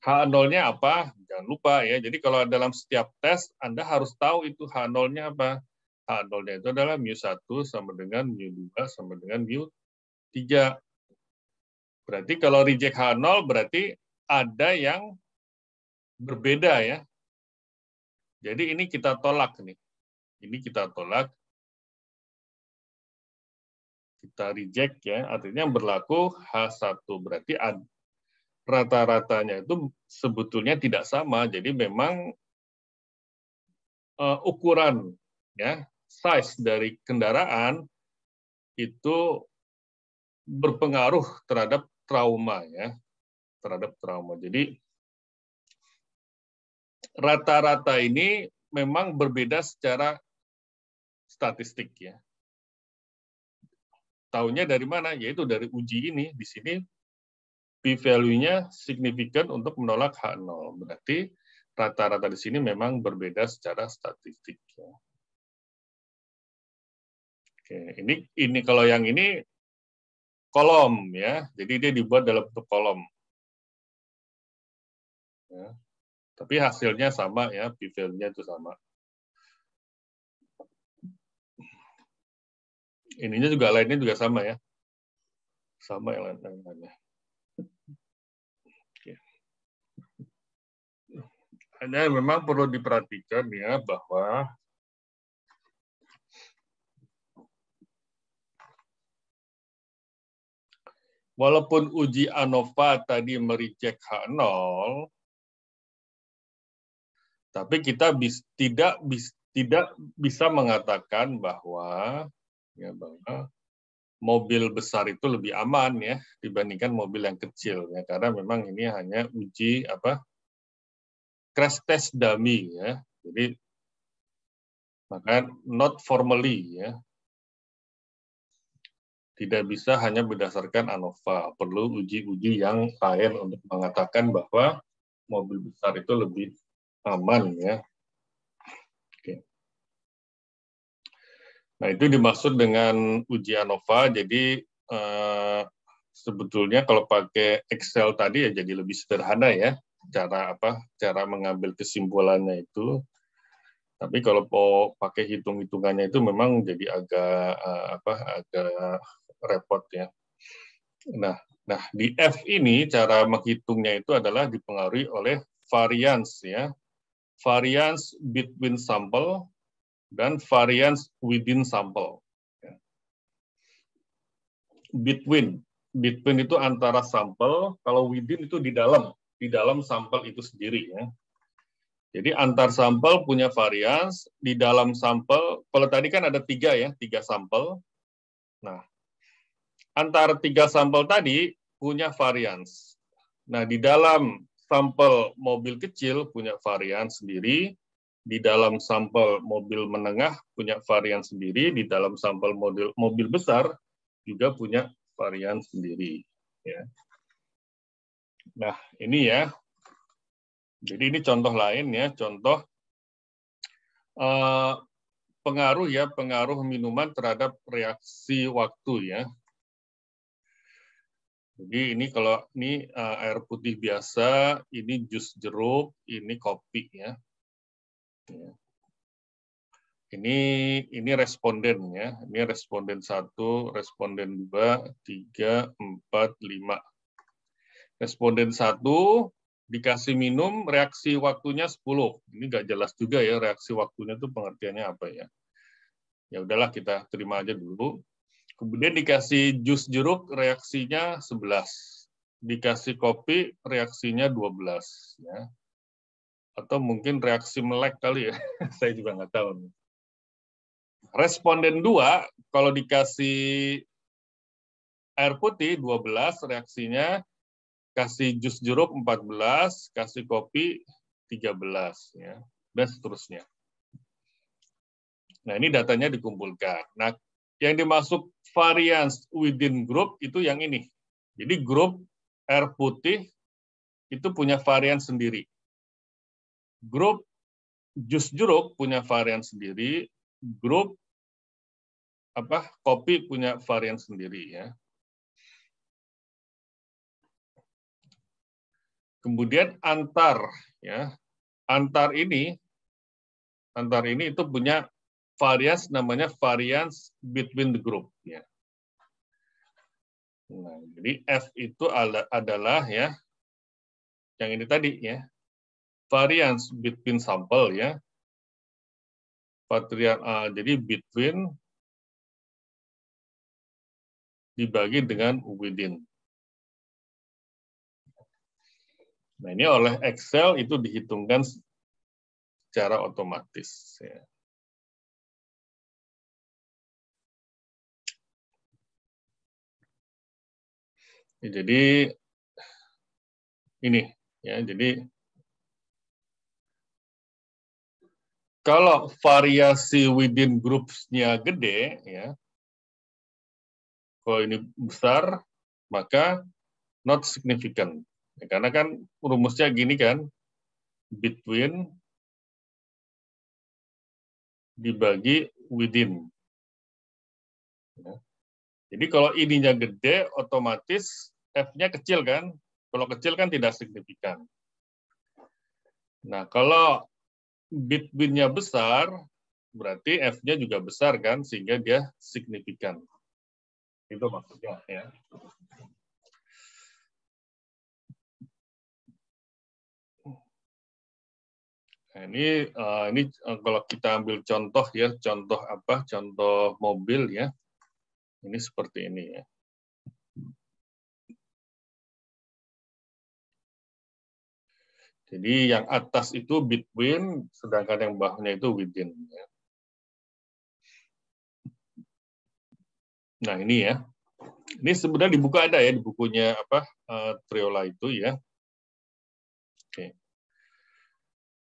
H0-nya apa? Jangan lupa ya. Jadi kalau dalam setiap tes, Anda harus tahu itu H0-nya apa. H0-nya itu adalah mu1 sama dengan mu2 sama dengan mu3. Berarti kalau reject H0 berarti ada yang berbeda ya. Jadi ini kita tolak nih. Ini kita tolak. Kita reject ya. Artinya berlaku H1. Berarti rata-ratanya itu sebetulnya tidak sama. Jadi memang ukuran ya, size dari kendaraan itu berpengaruh terhadap trauma ya. Terhadap trauma. Jadi rata-rata ini memang berbeda secara statistik ya. Tahunya dari mana? Yaitu dari uji ini. Di sini p-value-nya signifikan untuk menolak H0. Berarti rata-rata di sini memang berbeda secara statistik. Ya. Oke, ini kalau yang ini kolom ya. Jadi dia dibuat dalam bentuk kolom. Ya. Tapi hasilnya sama ya, p-value-nya itu sama. Ininya juga lainnya juga sama ya. Sama yang lainnya. Oke. Hanya memang perlu diperhatikan ya bahwa walaupun uji ANOVA tadi mereject H0, tapi kita tidak bisa mengatakan bahwa mobil besar itu lebih aman ya dibandingkan mobil yang kecil ya, karena memang ini hanya uji crash test dummy ya. Jadi maka not formally ya. Tidak bisa hanya berdasarkan ANOVA, perlu uji-uji yang lain untuk mengatakan bahwa mobil besar itu lebih aman ya. Oke. Nah, itu dimaksud dengan uji ANOVA. Jadi sebetulnya kalau pakai Excel tadi ya jadi lebih sederhana ya cara mengambil kesimpulannya itu. Tapi kalau mau pakai hitung-hitungannya itu memang jadi agak repot ya. Nah, di F ini cara menghitungnya itu adalah dipengaruhi oleh variance ya. Variance between sample dan variance within sample. Between itu antara sampel, kalau within itu di dalam sampel itu sendiri ya. Jadi antar sampel punya variance, di dalam sampel, kalau tadi kan ada 3 sampel. Nah, antara 3 sampel tadi punya variance. Nah, di dalam sampel mobil kecil punya variance sendiri, di dalam sampel mobil menengah punya varians sendiri, di dalam sampel mobil besar juga punya varians sendiri. Ya. Nah, ini ya. Jadi ini contoh lain ya, contoh pengaruh minuman terhadap reaksi waktu ya. Jadi ini kalau ini air putih biasa, ini jus jeruk, ini kopi ya. Ini responden ya. Ini responden 1, responden 2, 3, 4, 5. Responden 1 dikasih minum, reaksi waktunya 10. Ini nggak jelas juga ya reaksi waktunya itu pengertiannya apa ya. Ya udahlah kita terima aja dulu. Kemudian dikasih jus jeruk reaksinya 11. Dikasih kopi reaksinya 12 ya. Atau mungkin reaksi melek kali ya. Saya juga nggak tahu. Responden 2, kalau dikasih air putih 12 reaksinya, kasih jus jeruk 14, kasih kopi 13, ya, dan seterusnya. Nah, ini datanya dikumpulkan. Nah, yang dimaksud variance within group itu yang ini. Jadi grup air putih itu punya varians sendiri. Grup jus jeruk punya varians sendiri. Grup kopi punya varian sendiri ya. Kemudian antar ini itu punya varians namanya variance between the group ya. Nah, jadi F itu adalah ya yang ini tadi ya. Variance between sample ya. Jadi between dibagi dengan within. Nah, ini oleh Excel itu dihitungkan secara otomatis. Ya. Jadi ini ya, jadi Kalau variasi within groups-nya gede, ya, kalau ini besar, maka not significant. Ya, karena kan rumusnya gini kan, between dibagi within. Ya. Jadi kalau ininya gede, otomatis F-nya kecil kan? Kalau kecil kan tidak signifikan. Nah, kalau between-nya besar, berarti F-nya juga besar kan, sehingga dia signifikan. Itu maksudnya ya. Nah, ini kalau kita ambil contoh ya, contoh apa? Contoh mobil ya. Ini seperti ini ya. Jadi yang atas itu between, sedangkan yang bawahnya itu within. Ya. Nah ini ya, ini sebenarnya di buku ada ya, di bukunya apa Triola itu ya. Oke.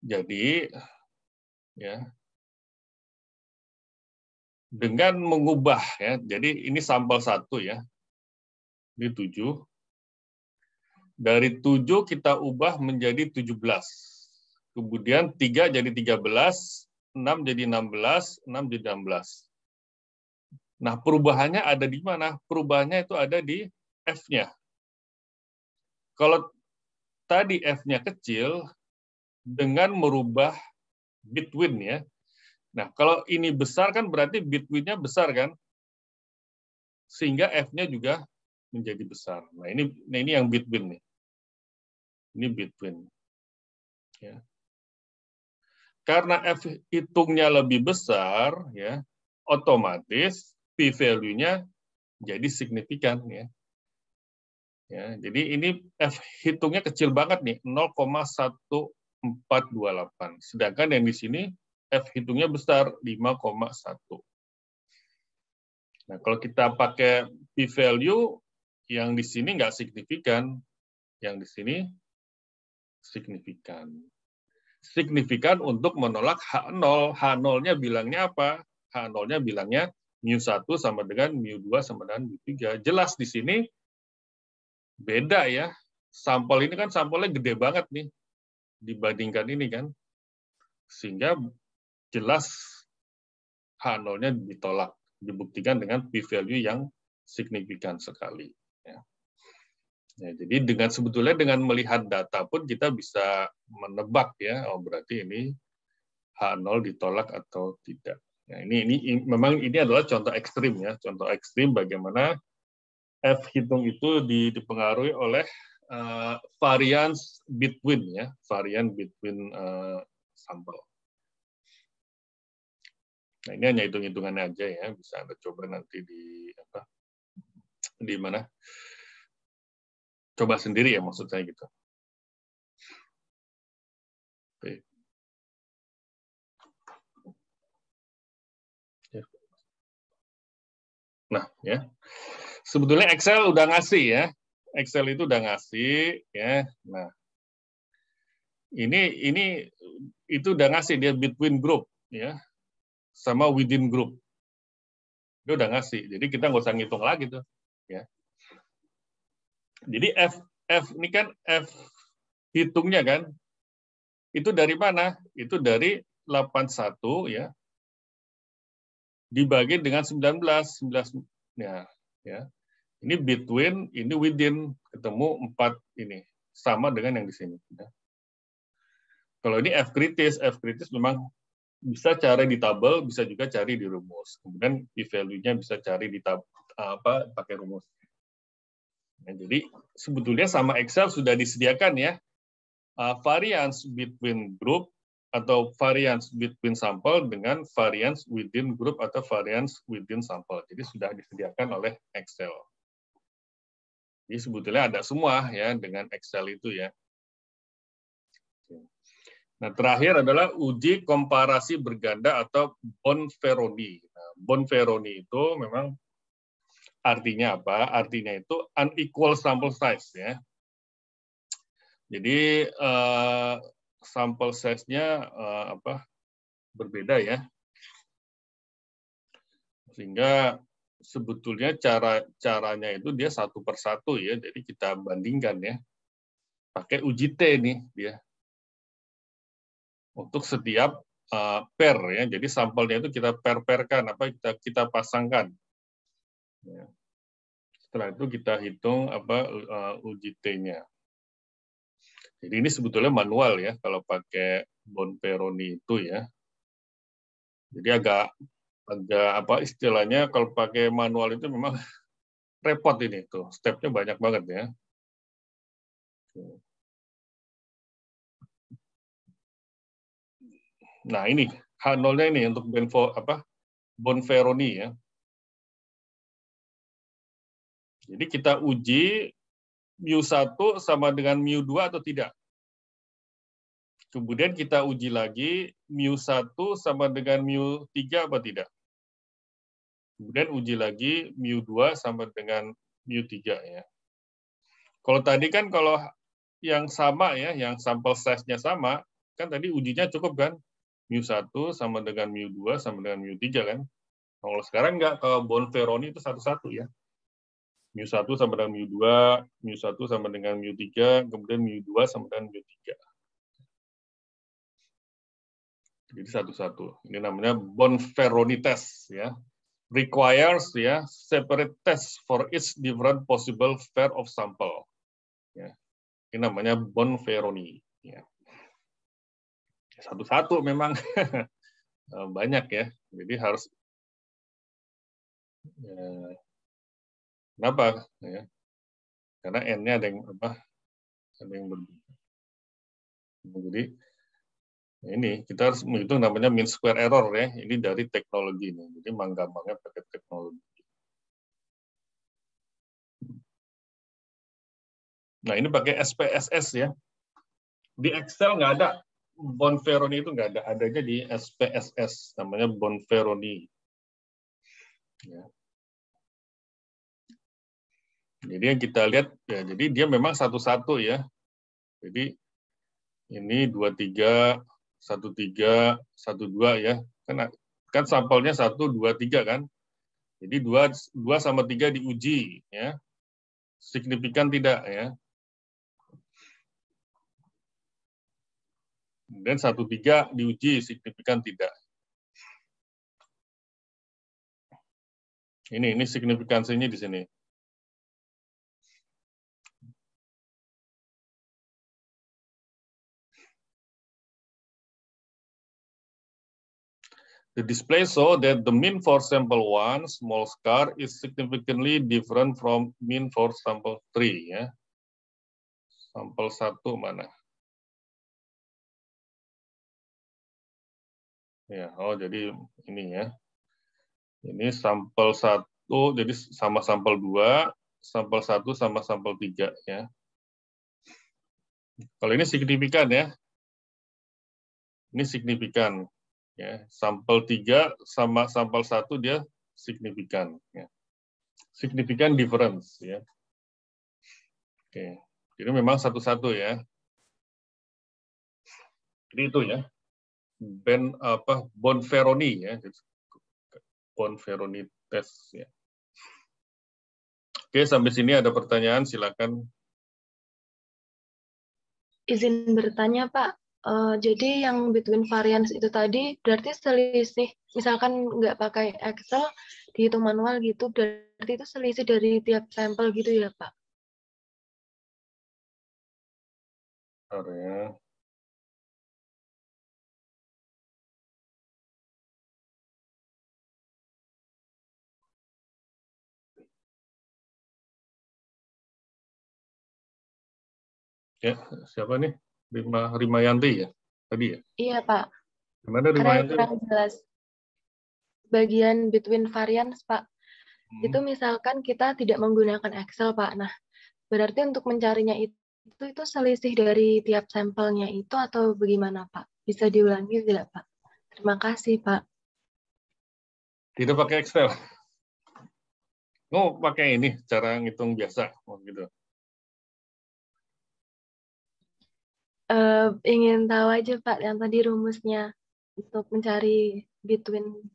Jadi ya, dengan mengubah ya, jadi ini sampel 1 ya, ini 7. Dari 7 kita ubah menjadi 17. Kemudian 3 jadi 13, 6 jadi 16, 6 jadi 16. Nah, perubahannya ada di mana? Perubahannya itu ada di F-nya. Kalau tadi F-nya kecil, dengan merubah between ya. Nah, kalau ini besar kan berarti between-nya besar kan? Sehingga F-nya juga menjadi besar. Nah, ini yang between nih. Ini between. Ya. Karena F hitungnya lebih besar, ya, otomatis p-value-nya jadi signifikan. Ya. Ya, jadi ini F hitungnya kecil banget nih, 0,1428. Sedangkan yang di sini F hitungnya besar, 5,1. Nah, kalau kita pakai p-value, yang di sini nggak signifikan, yang di sini signifikan. Signifikan untuk menolak H0. H0-nya bilangnya apa? H0-nya bilangnya mu1 sama dengan mu2 sama dengan mu3. Jelas di sini beda ya. Sampel ini kan sampelnya gede banget nih dibandingkan ini kan. Sehingga jelas H0-nya ditolak. Dibuktikan dengan p-value yang signifikan sekali. Ya. Ya, jadi sebetulnya dengan melihat data pun kita bisa menebak ya, oh berarti ini H0 ditolak atau tidak. Nah, ini memang ini adalah contoh ekstrim ya, contoh ekstrim bagaimana F hitung itu dipengaruhi oleh variance between ya, varian between sampel. Nah, ini hanya hitung-hitungannya aja ya, bisa Anda coba nanti di mana? Coba sendiri ya maksud saya gitu. Oke. Nah, ya. Sebetulnya Excel udah ngasih ya. Excel itu udah ngasih ya. Nah. Ini itu udah ngasih dia between group ya. Sama within group. Dia udah ngasih. Jadi kita nggak usah ngitung lagi tuh, ya. Jadi F ini kan F hitungnya kan. Itu dari mana? Itu dari 81 ya. Dibagi dengan 19 ya, ya. Ini between, ini within, ketemu 4 ini. Sama dengan yang di sini. Ya. Kalau ini F kritis memang bisa cari di tabel, bisa juga cari di rumus. Kemudian p-value-nya bisa cari di pakai rumus. Nah, jadi sebetulnya sama Excel sudah disediakan ya variance between group atau variance between sampel dengan variance within group atau variance within sampel. Jadi sudah disediakan oleh Excel. Jadi sebetulnya ada semua ya dengan Excel itu ya. Nah, terakhir adalah uji komparasi berganda atau Bonferroni. Nah, Bonferroni itu memang artinya apa? Artinya itu unequal sample size ya. Jadi sample size-nya berbeda ya. Sehingga sebetulnya caranya itu dia satu per satu ya. Jadi kita bandingkan ya. Pakai uji T nih dia. Untuk setiap pair ya. Jadi sampelnya itu kita pair-pairkan, kita pasangkan. Ya. Setelah itu kita hitung uji T-nya. Jadi ini sebetulnya manual ya kalau pakai Bonferroni itu ya. Jadi agak istilahnya kalau pakai manual itu memang repot ini tuh, stepnya banyak banget ya. Nah ini H0-nya ini untuk Bonferroni ya. Jadi kita uji mu1 sama dengan mu2 atau tidak. Kemudian kita uji lagi mu1 sama dengan mu3 apa tidak. Kemudian uji lagi mu2 sama dengan mu3 ya. Kalau tadi kan kalau yang sama ya, yang sampel size-nya sama, kan tadi ujinya cukup kan? mu1 sama dengan mu2 sama dengan mu3 kan? Kalau sekarang enggak, kalau Bonferroni itu satu-satu ya. mu1 sama dengan mu2, mu1 sama dengan mu3, kemudian mu2 sama dengan mu3. Jadi satu-satu. Ini namanya Bonferroni test ya. Requires ya separate test for each different possible pair of sample. Ya. Ini namanya Bonferroni. Ya. Satu-satu memang banyak ya. Jadi harus kenapa? Ya. Karena n-nya ada yang berbeda. Jadi ini kita harus menghitung namanya mean square error ya. Ini dari teknologi ini. Jadi gampangnya pakai teknologi. Nah ini pakai SPSS ya. Di Excel nggak ada. Bonferroni itu nggak ada. Adanya di SPSS. Namanya Bonferroni. Ya. Jadi yang kita lihat ya. Jadi dia memang satu-satu ya. Jadi ini 23, 13, 12 ya. Kan sampelnya 1, 2, 3 kan. Jadi 2 sama 3 diuji ya. Signifikan tidak ya. Dan 1, 3 diuji signifikan tidak. Ini signifikansinya di sini. The display show that the mean for sample 1, small scar, is significantly different from mean for sample 3. Ya. Sampel 1 mana? Ya, jadi ini ya. Ini sampel 1, jadi sama sampel 2, sampel 1 sama sampel 3. Ya. Kalau ini signifikan ya. Ini signifikan. Ya, sampel 3 sama sampel 1 dia signifikan. Ya. Signifikan difference. Ya. Oke, jadi memang satu-satu ya. Jadi itu ya. Bonferroni ya. Bonferroni test ya. Oke, sampai sini ada pertanyaan, silakan. Izin bertanya, Pak. Jadi yang between variance itu tadi berarti selisih, misalkan nggak pakai Excel, dihitung manual gitu, berarti itu selisih dari tiap sampel gitu ya, Pak? Bentar ya. Ya, siapa nih? Rimayanti ya? Tadi ya? Iya, Pak. Gimana Karena Rimayanti? kurang jelas. Bagian between variance, Pak. Itu misalkan kita tidak menggunakan Excel, Pak. Nah, berarti untuk mencarinya itu selisih dari tiap sampelnya itu atau bagaimana, Pak? Bisa diulangi tidak, Pak? Terima kasih, Pak. Tidak pakai Excel. Oh, pakai ini, cara ngitung biasa. Oh, gitu. Ingin tahu aja, Pak, yang tadi rumusnya. untuk mencari between.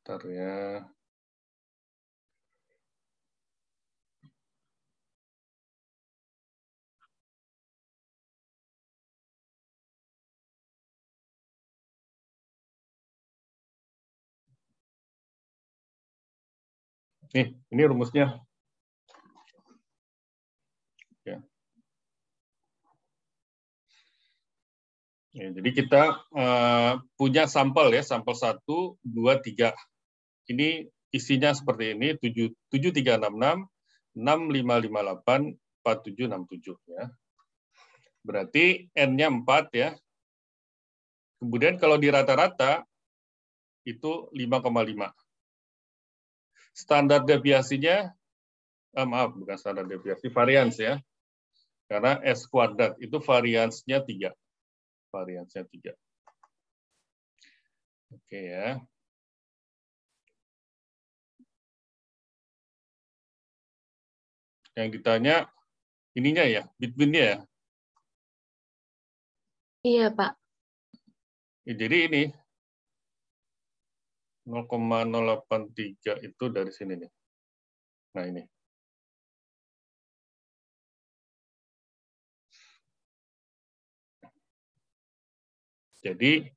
Bentar ya. Nih, ini rumusnya. Ya. Ya, jadi kita punya sampel ya, sampel 1, 2, 3. Ini isinya seperti ini, 7366, 6558, 4767 ya. Berarti N-nya 4 ya. Kemudian kalau di rata-rata itu 5,5. Standar deviasinya, maaf bukan standar deviasi, varians ya. Karena S kuadrat itu variansnya 3. Variansnya 3. Oke ya. Yang ditanya ininya ya, between-nya ya. Iya, Pak. Ya, jadi ini 0,083 itu dari sini nih. Nah ini. Jadi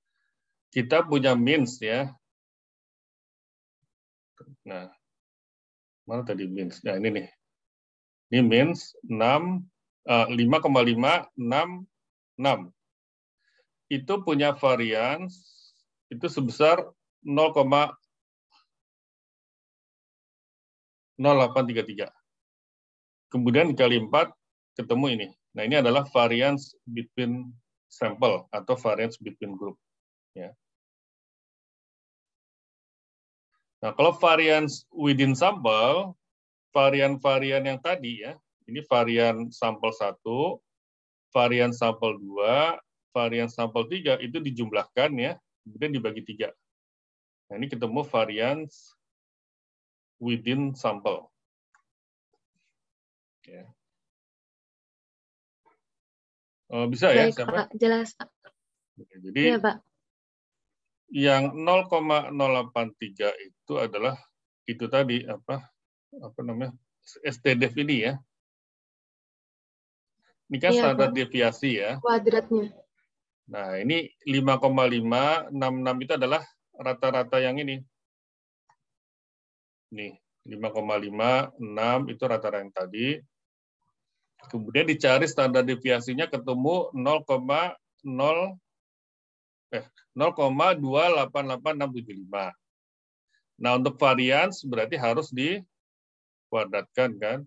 kita punya means ya. Nah, mana tadi means? Nah ini nih. Ini means 5,566. Itu punya varians itu sebesar 0,0833. Kemudian dikali 4 ketemu ini. Nah, ini adalah variance between sample atau variance between group. Ya. Nah, kalau variance within sample, varian-varian yang tadi ya, ini varian sampel 1, varian sampel 2, varian sampel 3 itu dijumlahkan ya, kemudian dibagi 3. Nah, ini ketemu variance within sample. Ya. Bisa ya, Baik, siapa? Pak. Jelas, Pak. Jadi, Iya, Pak. yang 0,083 itu adalah itu tadi apa namanya STDEV ini ya. Ini kan Iya, standar Pak. deviasi ya. Kuadratnya. Nah, ini 5,566 itu adalah rata-rata yang ini. Nih, 5,56 itu rata-rata yang tadi. Kemudian dicari standar deviasinya ketemu 0,288675. Nah, untuk varians berarti harus dikuadratkan kan.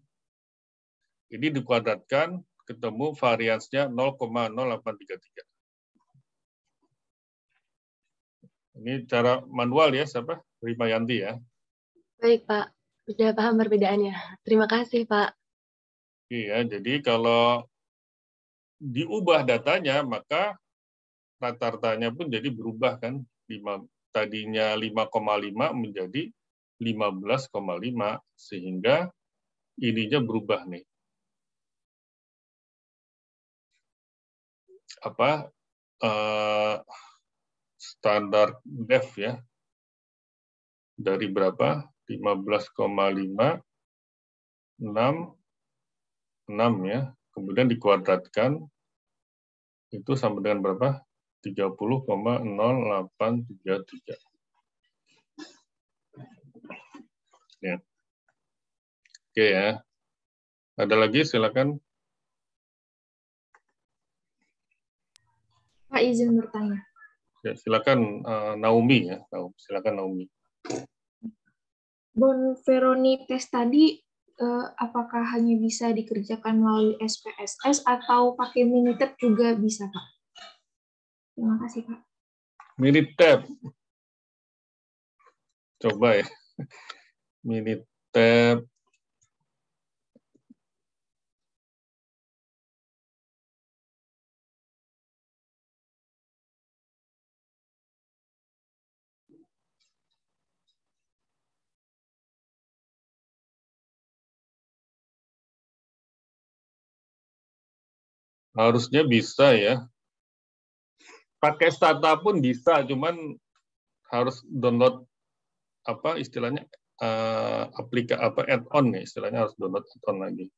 Ini dikuadratkan ketemu variansnya 0,0833. Ini cara manual ya, siapa? Rimayanti ya. Baik, Pak. Sudah paham perbedaannya. Terima kasih, Pak. Iya, jadi kalau diubah datanya, maka rata-ratanya pun jadi berubah kan. Tadinya 5,5 menjadi 15,5, sehingga ininya berubah nih. Apa standar def ya, dari berapa? 15,5, 6 ya, kemudian dikuadratkan, itu sama dengan berapa? 30,0833. Ya. Oke ya. Ada lagi, silakan. Pak, izin bertanya. Ya, silakan Naomi ya. Silakan Naomi. Bonferroni tes tadi apakah hanya bisa dikerjakan melalui SPSS atau pakai Minitab juga bisa, Pak? Terima kasih, Pak. Minitab. Coba ya. Minitab. Harusnya bisa ya. Pakai Stata pun bisa, cuman harus download apa istilahnya add-on ya, istilahnya harus download add-on lagi.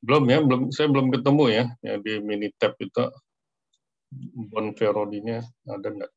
Belum ya, saya belum ketemu ya, yang di Minitab itu Bonferroni-nya ada nggak?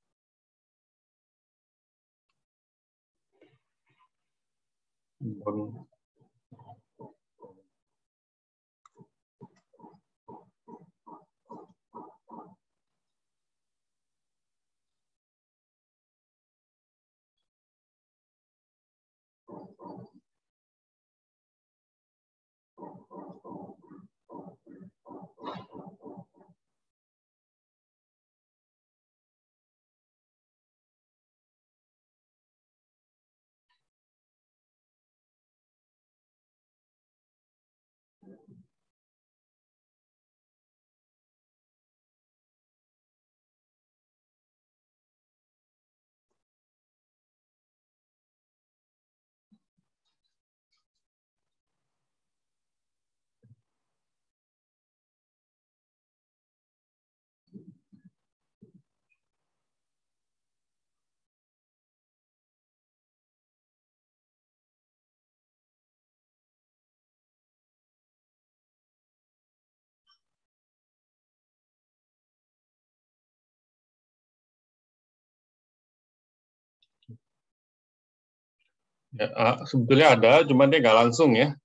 Ya, sebetulnya ada, cuman dia nggak langsung ya.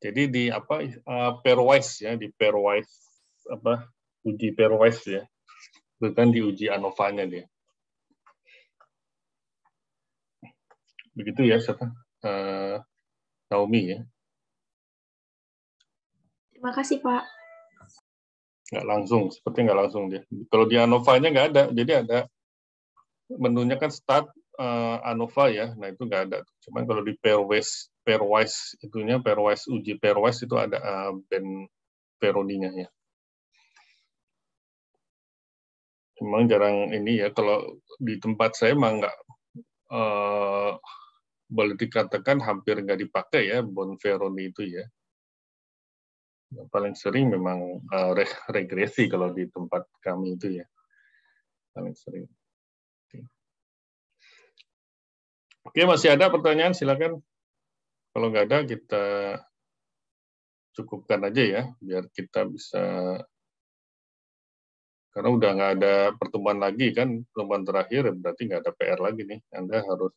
Jadi di apa pairwise ya, di pairwise apa uji pairwise ya, bukan di uji ANOVA-nya dia. Begitu ya, siapa? Naomi ya. Terima kasih, Pak. Nggak langsung, seperti nggak langsung dia. Kalau di ANOVA-nya nggak ada, jadi ada menunya kan start ANOVA ya, nah itu nggak ada. Cuman kalau di pairwise itunya, uji pairwise itu ada Bonferroni-nya ya. Memang jarang ini ya, kalau di tempat saya emang nggak boleh dikatakan hampir nggak dipakai ya Bonferroni itu ya. Yang paling sering memang regresi kalau di tempat kami itu ya, paling sering. Oke, masih ada pertanyaan, silakan. Kalau nggak ada, kita cukupkan aja ya, biar kita bisa, karena udah nggak ada pertemuan lagi kan, pertemuan terakhir, berarti nggak ada PR lagi nih. Anda harus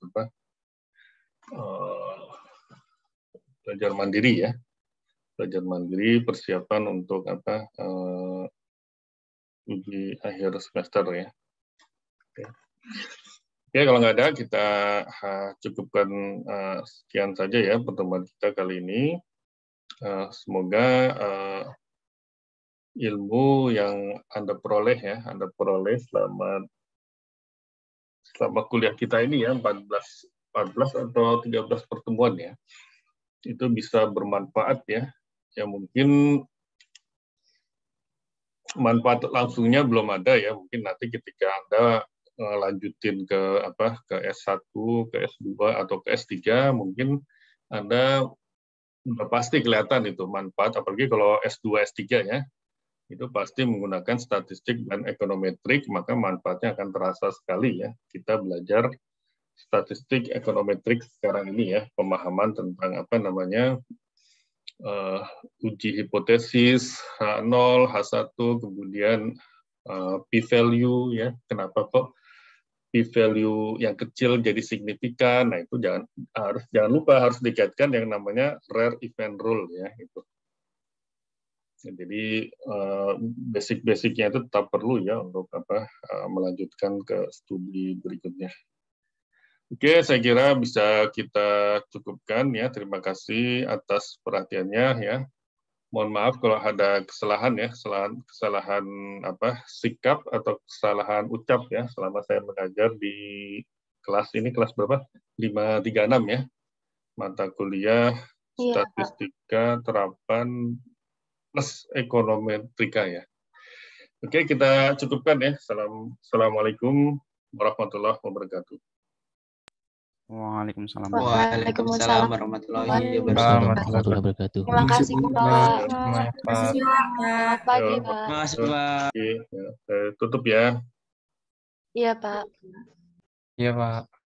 belajar mandiri ya, belajar mandiri, persiapan untuk uji akhir semester ya. Oke. Oke, kalau nggak ada, kita cukupkan sekian saja ya pertemuan kita kali ini. Semoga ilmu yang Anda peroleh ya, selama kuliah kita ini ya, 14 atau 13 pertemuan ya, itu bisa bermanfaat ya. Ya mungkin manfaat langsungnya belum ada ya, mungkin nanti ketika Anda lanjutin ke S1, ke S2 atau ke S3, mungkin Anda udah pasti kelihatan itu manfaat, apalagi kalau S2, S3 ya, itu pasti menggunakan statistik dan ekonometrik, maka manfaatnya akan terasa sekali ya. Kita belajar statistik ekonometrik sekarang ini ya, pemahaman tentang uji hipotesis H0, H1, kemudian p-value ya. Kenapa kok p-value yang kecil jadi signifikan? Nah, itu jangan lupa harus dikaitkan yang namanya rare event rule ya itu. Jadi basic-basicnya itu tetap perlu ya untuk melanjutkan ke studi berikutnya. Oke, saya kira bisa kita cukupkan ya. Terima kasih atas perhatiannya ya. Mohon maaf kalau ada kesalahan ya, kesalahan sikap atau kesalahan ucap ya selama saya mengajar di kelas ini, kelas berapa? 536 ya. Mata kuliah statistika terapan plus ekonometrika ya. Oke, kita cukupkan ya. Assalamualaikum warahmatullahi wabarakatuh. Waalaikumsalam. Waalaikumsalam warahmatullahi wabarakatuh. Terima kasih, Pak. Selamat Pagi, Pak. Terima kasih, Pak. Oke, tutup ya. Iya, Pak. Iya, Pak.